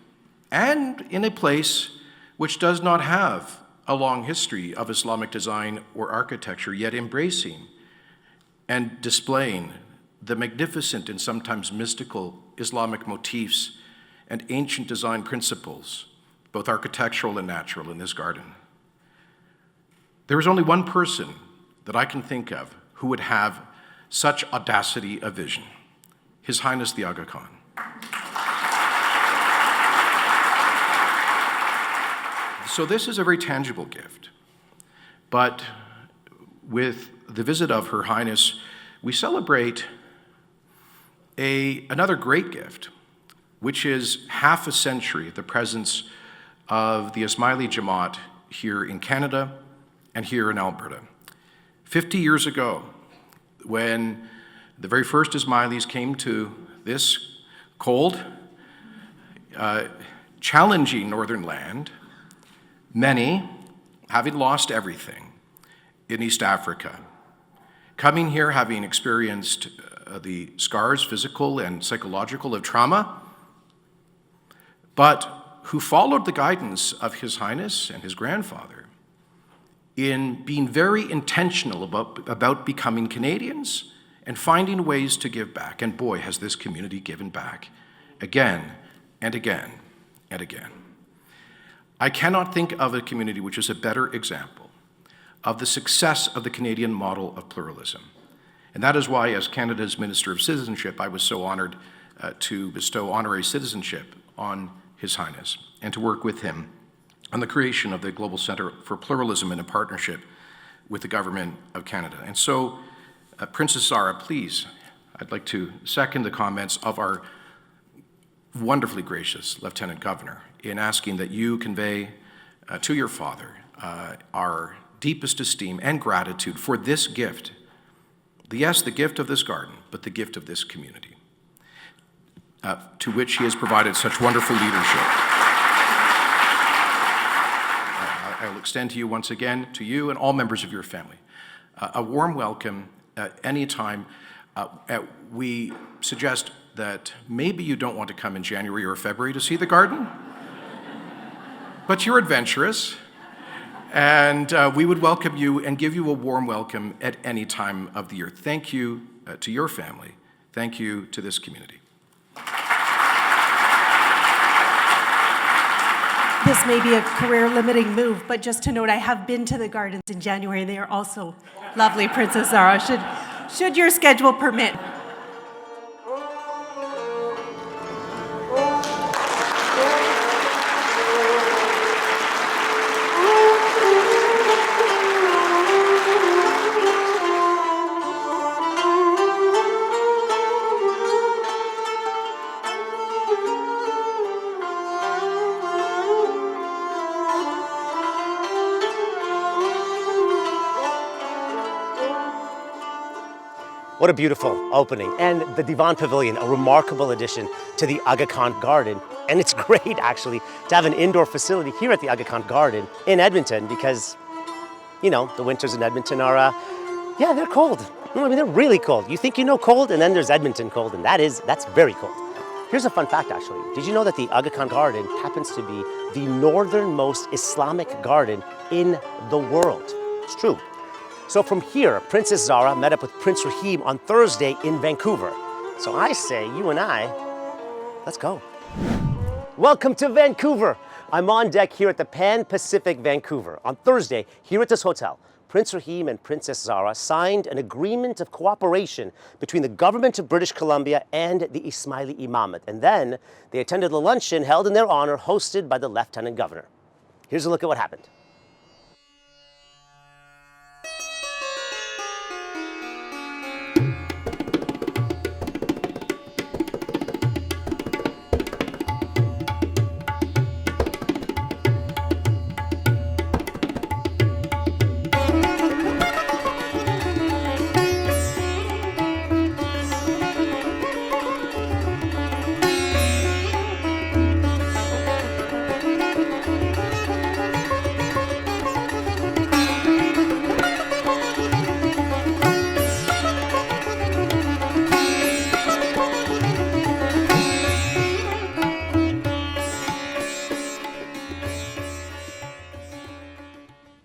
Speaker 17: and in a place which does not have a long history of Islamic design or architecture, yet embracing and displaying the magnificent and sometimes mystical Islamic motifs and ancient design principles, both architectural and natural, in this garden. There is only one person that I can think of who would have such audacity of vision, His Highness the Aga Khan. So this is a very tangible gift, but with the visit of Her Highness, we celebrate another great gift, which is half a century of the presence of the Ismaili Jamat here in Canada and here in Alberta. 50 years ago, when the very first Ismailis came to this cold, challenging northern land, many, having lost everything in East Africa, coming here having experienced the scars, physical and psychological, of trauma, but who followed the guidance of His Highness and his grandfather in being very intentional about becoming Canadians and finding ways to give back. And boy, has this community given back again and again and again. I cannot think of a community which is a better example of the success of the Canadian model of pluralism. And that is why, as Canada's Minister of Citizenship, I was so honored to bestow honorary citizenship on His Highness and to work with him on the creation of the Global Centre for Pluralism in a partnership with the Government of Canada. And so, Princess Zara, please I'd like to second the comments of our wonderfully gracious Lieutenant Governor in asking that you convey to your father our deepest esteem and gratitude for this gift. Yes, the gift of this garden, but the gift of this community, to which he has provided such wonderful leadership. I will extend to you once again, to you and all members of your family, a warm welcome at any time. We suggest that maybe you don't want to come in January or February to see the garden, but you're adventurous, and we would welcome you and give you a warm welcome at any time of the year. Thank you to your family. Thank you to this community.
Speaker 14: This may be a career-limiting move, but just to note, I have been to the gardens in January. They are also lovely, Princess Zara, should your schedule permit.
Speaker 1: What a beautiful opening. And the Divan Pavilion, a remarkable addition to the Aga Khan Garden. And it's great, actually, to have an indoor facility here at the Aga Khan Garden in Edmonton because, you know, the winters in Edmonton are, yeah, they're cold. I mean, they're really cold. You think you know cold, and then there's Edmonton cold, and that's very cold. Here's a fun fact, actually. Did you know that the Aga Khan Garden happens to be the northernmost Islamic garden in the world? It's true. So from here, Princess Zara met up with Prince Rahim on Thursday in Vancouver. So I say, you and I, let's go. Welcome to Vancouver. I'm on deck here at the Pan Pacific Vancouver. On Thursday, here at this hotel, Prince Rahim and Princess Zara signed an agreement of cooperation between the government of British Columbia and the Ismaili Imamat. And then they attended a luncheon held in their honor, hosted by the Lieutenant Governor. Here's a look at what happened.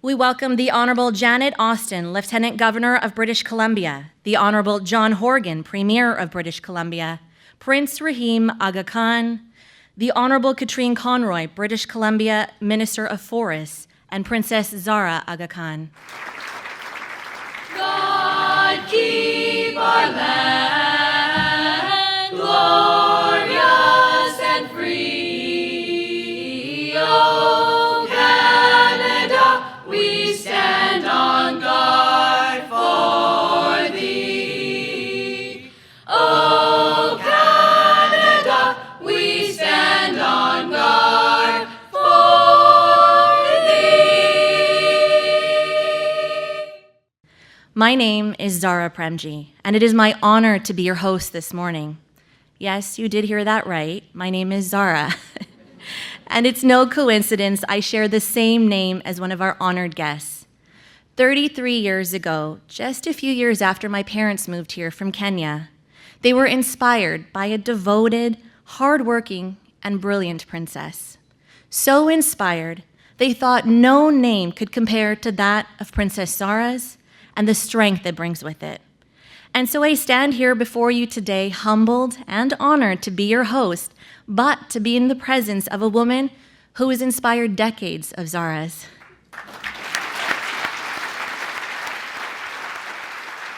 Speaker 18: We welcome the Honorable Janet Austin, Lieutenant Governor of British Columbia, the Honorable John Horgan, Premier of British Columbia, Prince Rahim Aga Khan, the Honorable Katrine Conroy, British Columbia Minister of Forests, and Princess Zara Aga Khan.
Speaker 19: God keep our land glorious and free. Oh, Canada, we stand on guard for thee. Oh, Canada, we stand on guard for thee.
Speaker 18: My name is Zara Premji, and it is my honor to be your host this morning. Yes, you did hear that right. My name is Zara. And it's no coincidence I share the same name as one of our honored guests. 33 years ago, just a few years after my parents moved here from Kenya, they were inspired by a devoted, hardworking, and brilliant princess. So inspired, they thought no name could compare to that of Princess Zara's and the strength it brings with it. And so I stand here before you today, humbled and honored to be your host, but to be in the presence of a woman who has inspired decades of Zara's.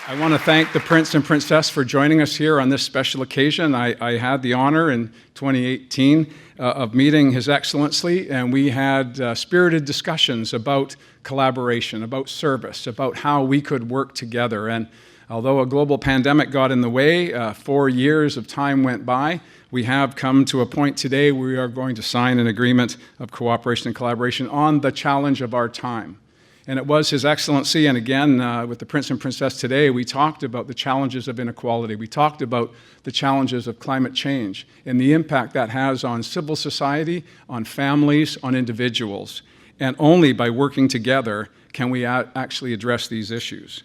Speaker 20: I want to thank the Prince and Princess for joining us here on this special occasion. I had the honor in 2018 of meeting His Excellency, and we had spirited discussions about collaboration, about service, about how we could work together. And Although a global pandemic got in the way, 4 years of time went by, we have come to a point today where we are going to sign an agreement of cooperation and collaboration on the challenge of our time. And it was His Excellency, and again, with the Prince and Princess today, we talked about the challenges of inequality. We talked about the challenges of climate change and the impact that has on civil society, on families, on individuals. And only by working together can we actually address these issues.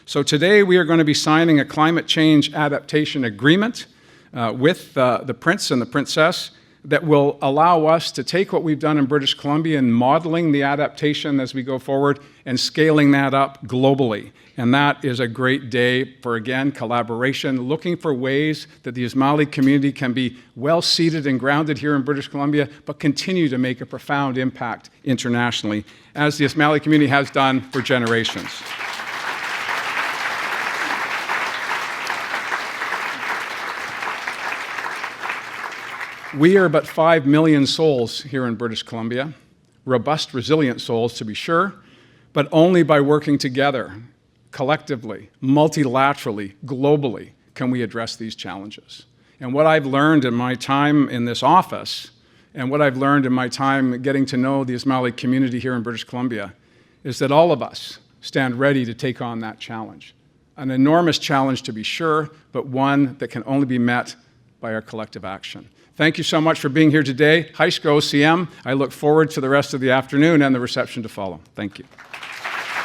Speaker 20: So today we are going to be signing a climate change adaptation agreement with the Prince and the Princess that will allow us to take what we've done in British Columbia and modeling the adaptation as we go forward and scaling that up globally. And that is a great day for, again, collaboration, looking for ways that the Ismaili community can be well-seated and grounded here in British Columbia, but continue to make a profound impact internationally, as the Ismaili community has done for generations. We are but 5 million souls here in British Columbia, robust, resilient souls to be sure, but only by working together, collectively, multilaterally, globally, can we address these challenges. And what I've learned in my time in this office, and what I've learned in my time getting to know the Ismaili community here in British Columbia, is that all of us stand ready to take on that challenge. An enormous challenge to be sure, but one that can only be met by our collective action. Thank you so much for being here today. Haisko CM. I look forward to the rest of the afternoon and the reception to follow. Thank you.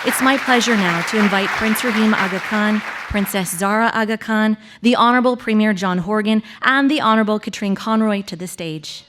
Speaker 18: It's my pleasure now to invite Prince Rahim Aga Khan, Princess Zara Aga Khan, the Honorable Premier John Horgan, and the Honorable Katrine Conroy to the stage.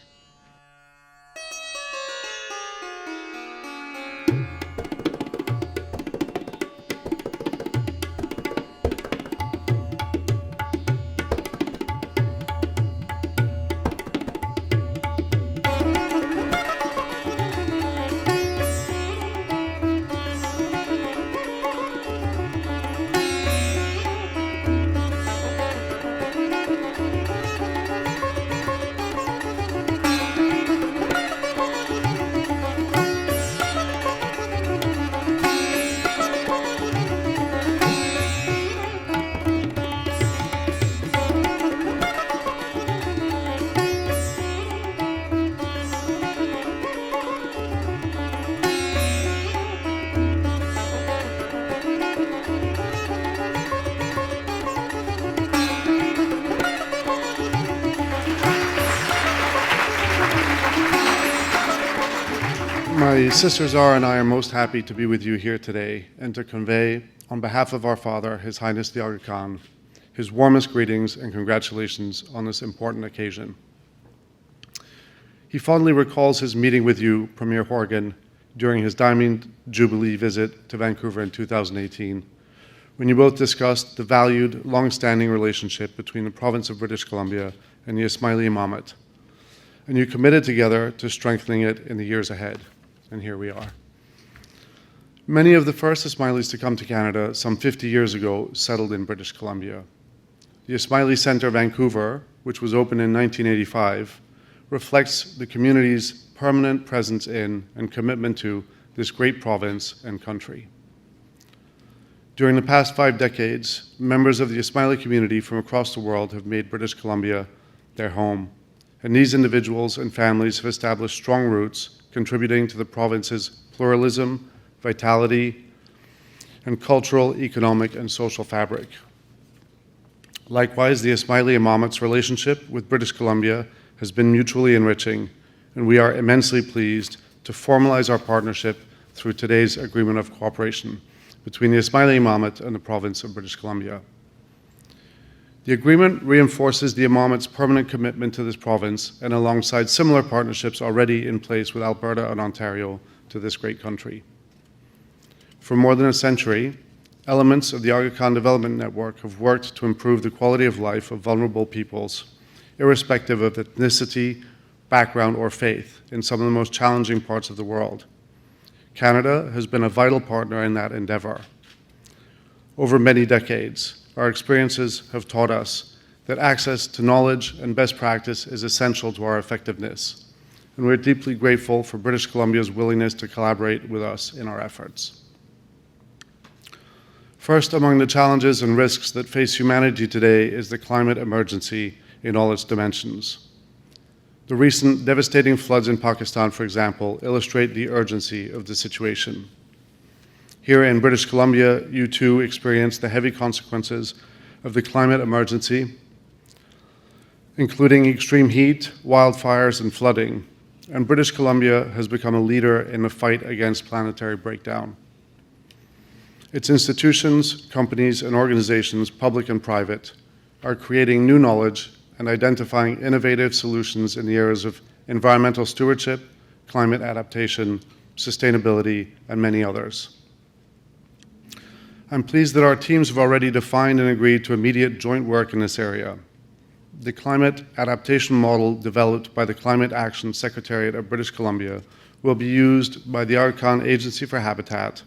Speaker 21: My sister Zara and I are most happy to be with you here today and to convey, on behalf of our father, His Highness the Aga Khan, his warmest greetings and congratulations on this important occasion. He fondly recalls his meeting with you, Premier Horgan, during his Diamond Jubilee visit to Vancouver in 2018, when you both discussed the valued, long-standing relationship between the province of British Columbia and the Ismaili Imamat, and you committed together to strengthening it in the years ahead. And here we are. Many of the first Ismailis to come to Canada some 50 years ago settled in British Columbia. The Ismaili Centre Vancouver, which was opened in 1985, reflects the community's permanent presence in and commitment to this great province and country. During the past 5 decades, members of the Ismaili community from across the world have made British Columbia their home, and these individuals and families have established strong roots, contributing to the province's pluralism, vitality, and cultural, economic, and social fabric. Likewise, the Ismaili Imamat's relationship with British Columbia has been mutually enriching, and we are immensely pleased to formalize our partnership through today's agreement of cooperation between the Ismaili Imamat and the province of British Columbia. The agreement reinforces the Imamat's permanent commitment to this province and alongside similar partnerships already in place with Alberta and Ontario to this great country. For more than a century, elements of the Aga Khan Development Network have worked to improve the quality of life of vulnerable peoples, irrespective of ethnicity, background, or faith, in some of the most challenging parts of the world. Canada has been a vital partner in that endeavor. Over many decades, our experiences have taught us that access to knowledge and best practice is essential to our effectiveness, and we're deeply grateful for British Columbia's willingness to collaborate with us in our efforts. First among the challenges and risks that face humanity today is the climate emergency in all its dimensions. The recent devastating floods in Pakistan, for example, illustrate the urgency of the situation. Here in British Columbia, you too experience the heavy consequences of the climate emergency, including extreme heat, wildfires, and flooding. And British Columbia has become a leader in the fight against planetary breakdown. Its institutions, companies, and organizations, public and private, are creating new knowledge and identifying innovative solutions in the areas of environmental stewardship, climate adaptation, sustainability, and many others. I'm pleased that our teams have already defined and agreed to immediate joint work in this area. The climate adaptation model developed by the Climate Action Secretariat of British Columbia will be used by the Aga Khan Agency for Habitat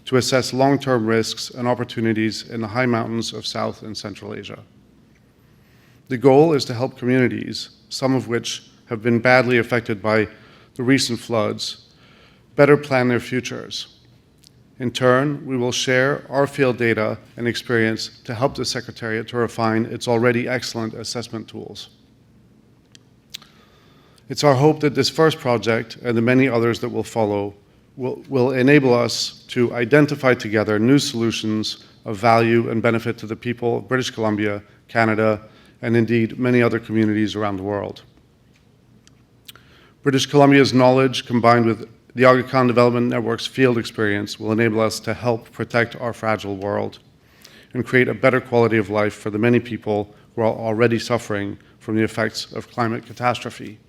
Speaker 21: to assess long-term risks and opportunities in the high mountains of South and Central Asia. The goal is to help communities, some of which have been badly affected by the recent floods, better plan their futures. In turn, we will share our field data and experience to help the Secretariat to refine its already excellent assessment tools. It's our hope that this first project and the many others that will follow will enable us to identify together new solutions of value and benefit to the people of British Columbia, Canada, and indeed many other communities around the world. British Columbia's knowledge combined with the Aga Khan Development Network's field experience will enable us to help protect our fragile world and create a better quality of life for the many people who are already suffering from the effects of climate catastrophe.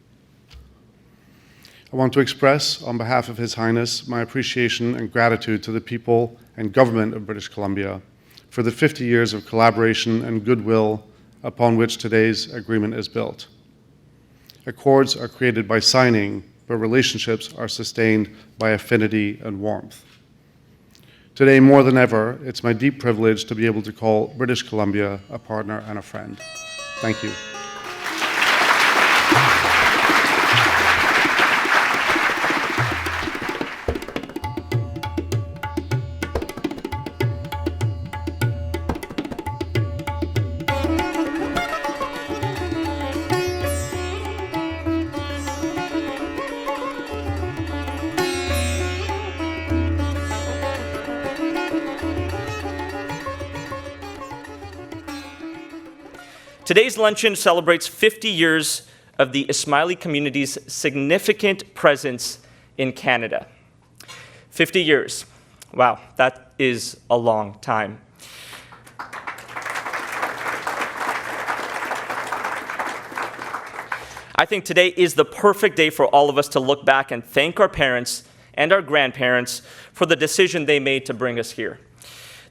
Speaker 21: I want to express, on behalf of His Highness, my appreciation and gratitude to the people and government of British Columbia for the 50 years of collaboration and goodwill upon which today's agreement is built. Accords are created by signing, but relationships are sustained by affinity and warmth. Today, more than ever, it's my deep privilege to be able to call British Columbia a partner and a friend. Thank you.
Speaker 3: Today's luncheon celebrates 50 years of the Ismaili community's significant presence in Canada. 50 years. Wow, that is a long time. I think today is the perfect day for all of us to look back and thank our parents and our grandparents for the decision they made to bring us here.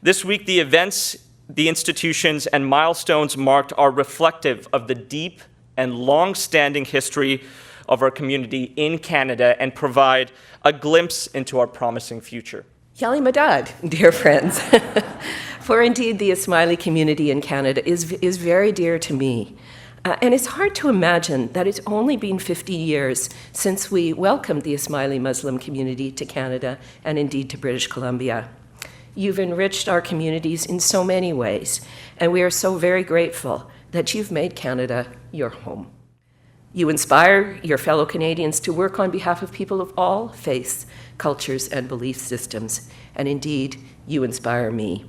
Speaker 3: This week, the events, the institutions, and milestones marked are reflective of the deep and long-standing history of our community in Canada and provide a glimpse into our promising future.
Speaker 22: Yali Madad, dear friends. For indeed, the Ismaili community in Canada is very dear to me. And it's hard to imagine that it's only been 50 years since we welcomed the Ismaili Muslim community to Canada and indeed to British Columbia. You've enriched our communities in so many ways, and we are so very grateful that you've made Canada your home. You inspire your fellow Canadians to work on behalf of people of all faiths, cultures, and belief systems, and indeed, you inspire me.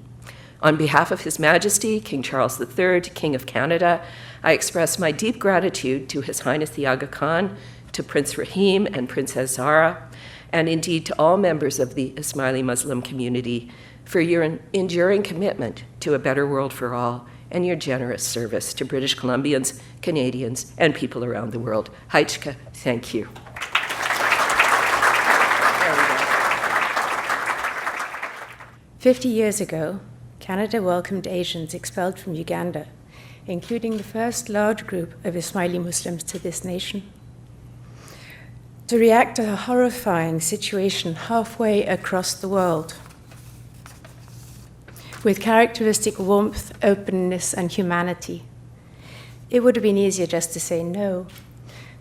Speaker 22: On behalf of His Majesty, King Charles III, King of Canada, I express my deep gratitude to His Highness the Aga Khan, to Prince Rahim and Princess Zara, and indeed to all members of the Ismaili Muslim community for your enduring commitment to a better world for all and your generous service to British Columbians, Canadians, and people around the world. Haichka, thank you.
Speaker 12: 50 years ago, Canada welcomed Asians expelled from Uganda, including the first large group of Ismaili Muslims to this nation. To react to a horrifying situation halfway across the world, with characteristic warmth, openness, and humanity. It would have been easier just to say no,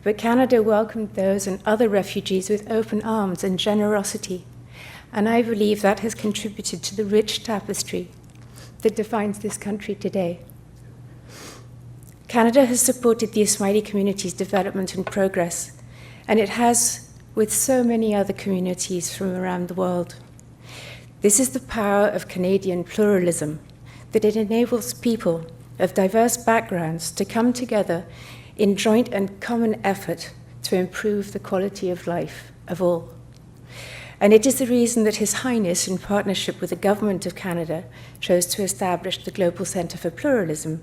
Speaker 12: but Canada welcomed those and other refugees with open arms and generosity, and I believe that has contributed to the rich tapestry that defines this country today. Canada has supported the Ismaili community's development and progress, and it has with so many other communities from around the world. This is the power of Canadian pluralism, that it enables people of diverse backgrounds to come together in joint and common effort to improve the quality of life of all. And it is the reason that His Highness, in partnership with the Government of Canada, chose to establish the Global Centre for Pluralism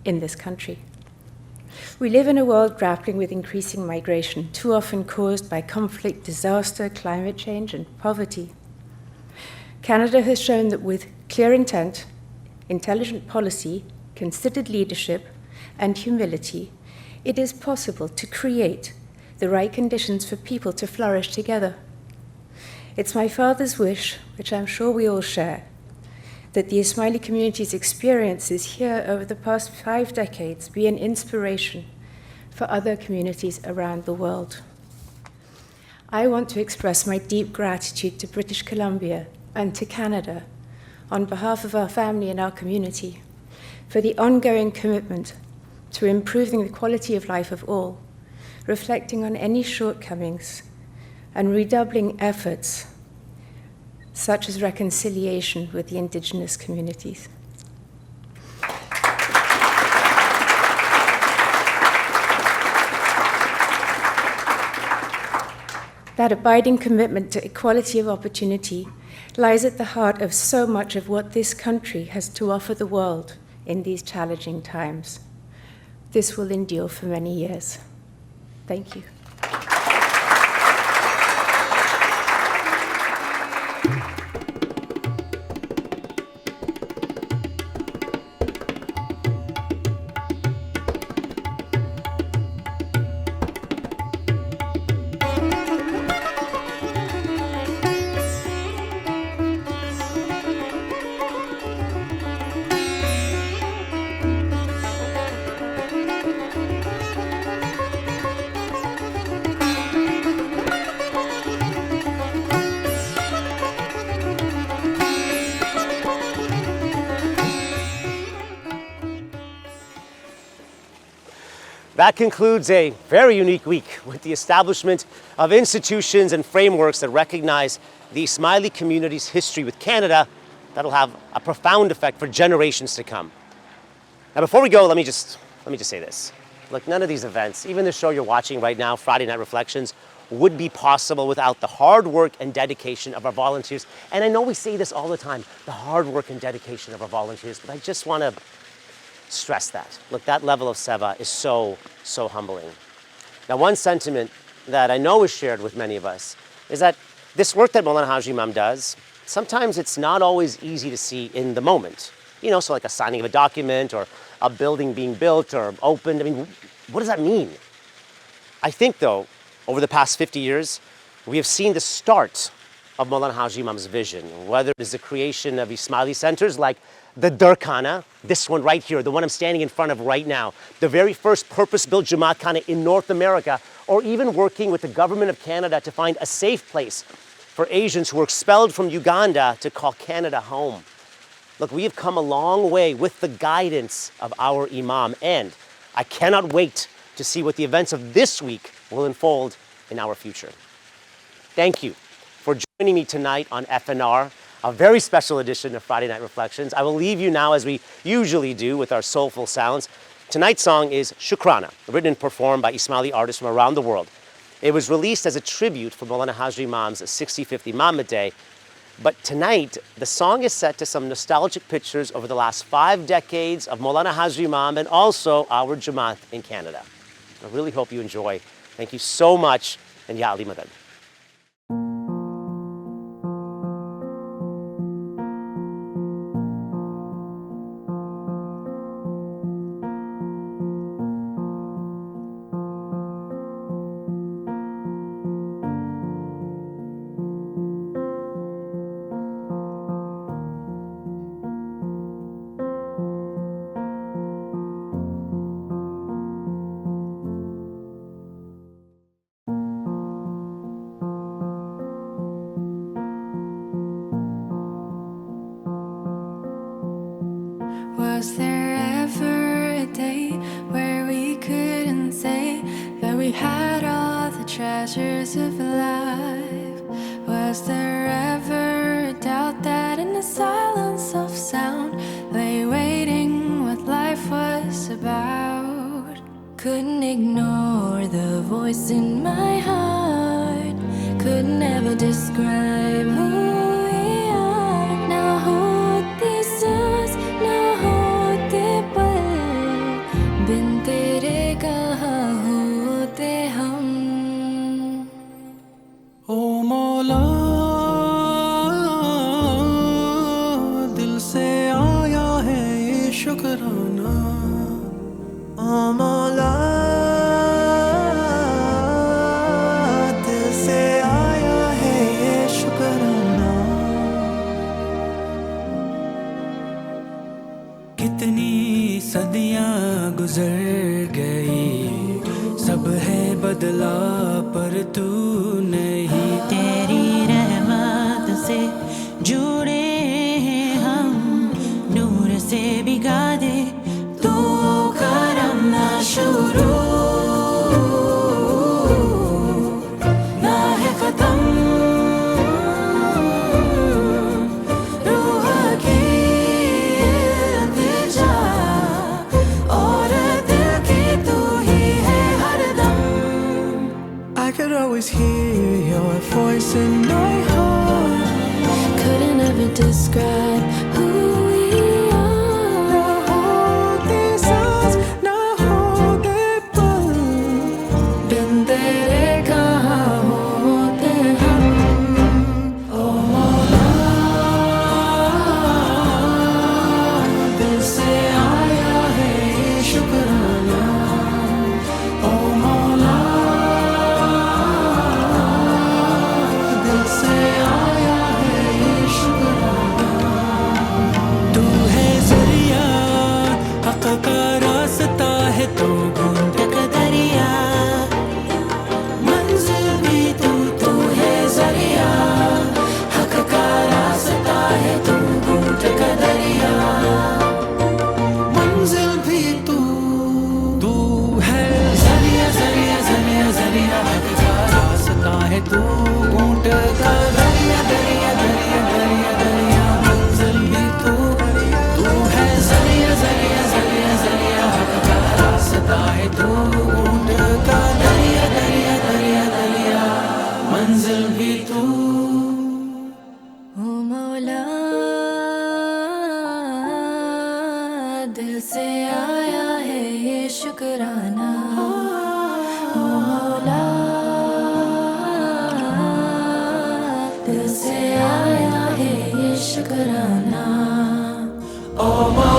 Speaker 12: in this country. We live in a world grappling with increasing migration, too often caused by conflict, disaster, climate change, and poverty. Canada has shown that with clear intent, intelligent policy, considered leadership, and humility, it is possible to create the right conditions for people to flourish together. It's my father's wish, which I'm sure we all share, that the Ismaili community's experiences here over the past 5 decades be an inspiration for other communities around the world. I want to express my deep gratitude to British Columbia and to Canada on behalf of our family and our community for the ongoing commitment to improving the quality of life of all, reflecting on any shortcomings, and redoubling efforts such as reconciliation with the Indigenous communities. That abiding commitment to equality of opportunity lies at the heart of so much of what this country has to offer the world in these challenging times. This will endure for many years. Thank you.
Speaker 1: That concludes a very unique week with the establishment of institutions and frameworks that recognize the Ismaili community's history with Canada that'll have a profound effect for generations to come. Now, before we go, let me just say this. Look, none of these events, even the show you're watching right now, Friday Night Reflections, would be possible without the hard work and dedication of our volunteers. And I know we say this all the time, the hard work and dedication of our volunteers, but I just want to stress that. Look, that level of seva is so humbling. Now, one sentiment that I know is shared with many of us is that this work that Maulana Haji Imam does, sometimes it's not always easy to see in the moment. You know, so like a signing of a document or a building being built or opened. I mean, what does that mean? I think, though, over the past 50 years, we have seen the start of Maulana Haji Imam's vision, whether it is the creation of Ismaili centers like the Darkhana, this one right here, the one I'm standing in front of right now, the very first purpose-built Jamat Khana in North America, or even working with the government of Canada to find a safe place for Asians who were expelled from Uganda to call Canada home. Look, we have come a long way with the guidance of our Imam, and I cannot wait to see what the events of this week will unfold in our future. Thank you for joining me tonight on FNR, a very special edition of Friday Night Reflections. I will leave you now, as we usually do, with our soulful sounds. Tonight's song is Shukrana, written and performed by Ismaili artists from around the world. It was released as a tribute for Maulana Haji Imam's 65th Imamat Day. But tonight, the song is set to some nostalgic pictures over the last 5 decades of Maulana Haji Imam and also our Jamat in Canada. I really hope you enjoy. Thank you so much, and Ya Ali Madad.
Speaker 19: Was there ever a day where we couldn't say that we had all the treasures of life? Was there ever a doubt that in the silence of sound lay waiting what life was about? Couldn't ignore the voice in my heart, could never describe who we are. Now hote सांस ना होते पल, बिन तेरे कहाँ होते हम.
Speaker 4: ओ मौला दिल से आया है ये शुक्राना. ओ मौला दिल से आया है ये शुक्राना. कितनी सदियां गुजर गई, सब है बदला पर तू नहीं.
Speaker 6: तेरी रहमत से जुड़े हैं हम, नूर से भिगा दे तू करम ना शुरू ना है खत्म. रूह की इल्तिजा और दिल की तू ही है हरदम.
Speaker 4: I could always hear your voice in my heart.
Speaker 19: Couldn't ever describe who we are.
Speaker 4: ना होते सांस ना होते पल,
Speaker 19: बिन तेरे कहाँ होते हम. ओ मौला
Speaker 4: दिल से आया है ये शुक्राना. ओ मौला दिल से आया है ये शुक्राना. तू है जरिया हक का रास्ता है तो घूंट का दरिया. मंजिल भी तू
Speaker 19: तू है जरिया, हक का रास्ता है तू घूंट का दरिया.
Speaker 4: मंजिल भी तू है जरिया जरिया जरिया जरिया. हक का रास्ता है तू घूंट का दरिया दरिया दरिया दरिया दरिया. मंजिल भी तू है जरिया जरिया जरिया जरिया. हक का रास्ता है तू घूंट का दरिया दरिया दरिया दरिया. मंजिल भी तू.
Speaker 19: ओ मौला दिल से आया है ये शुक्राना. ओ मौला दिल से आया है ये शुक्राना.
Speaker 4: ओ मौला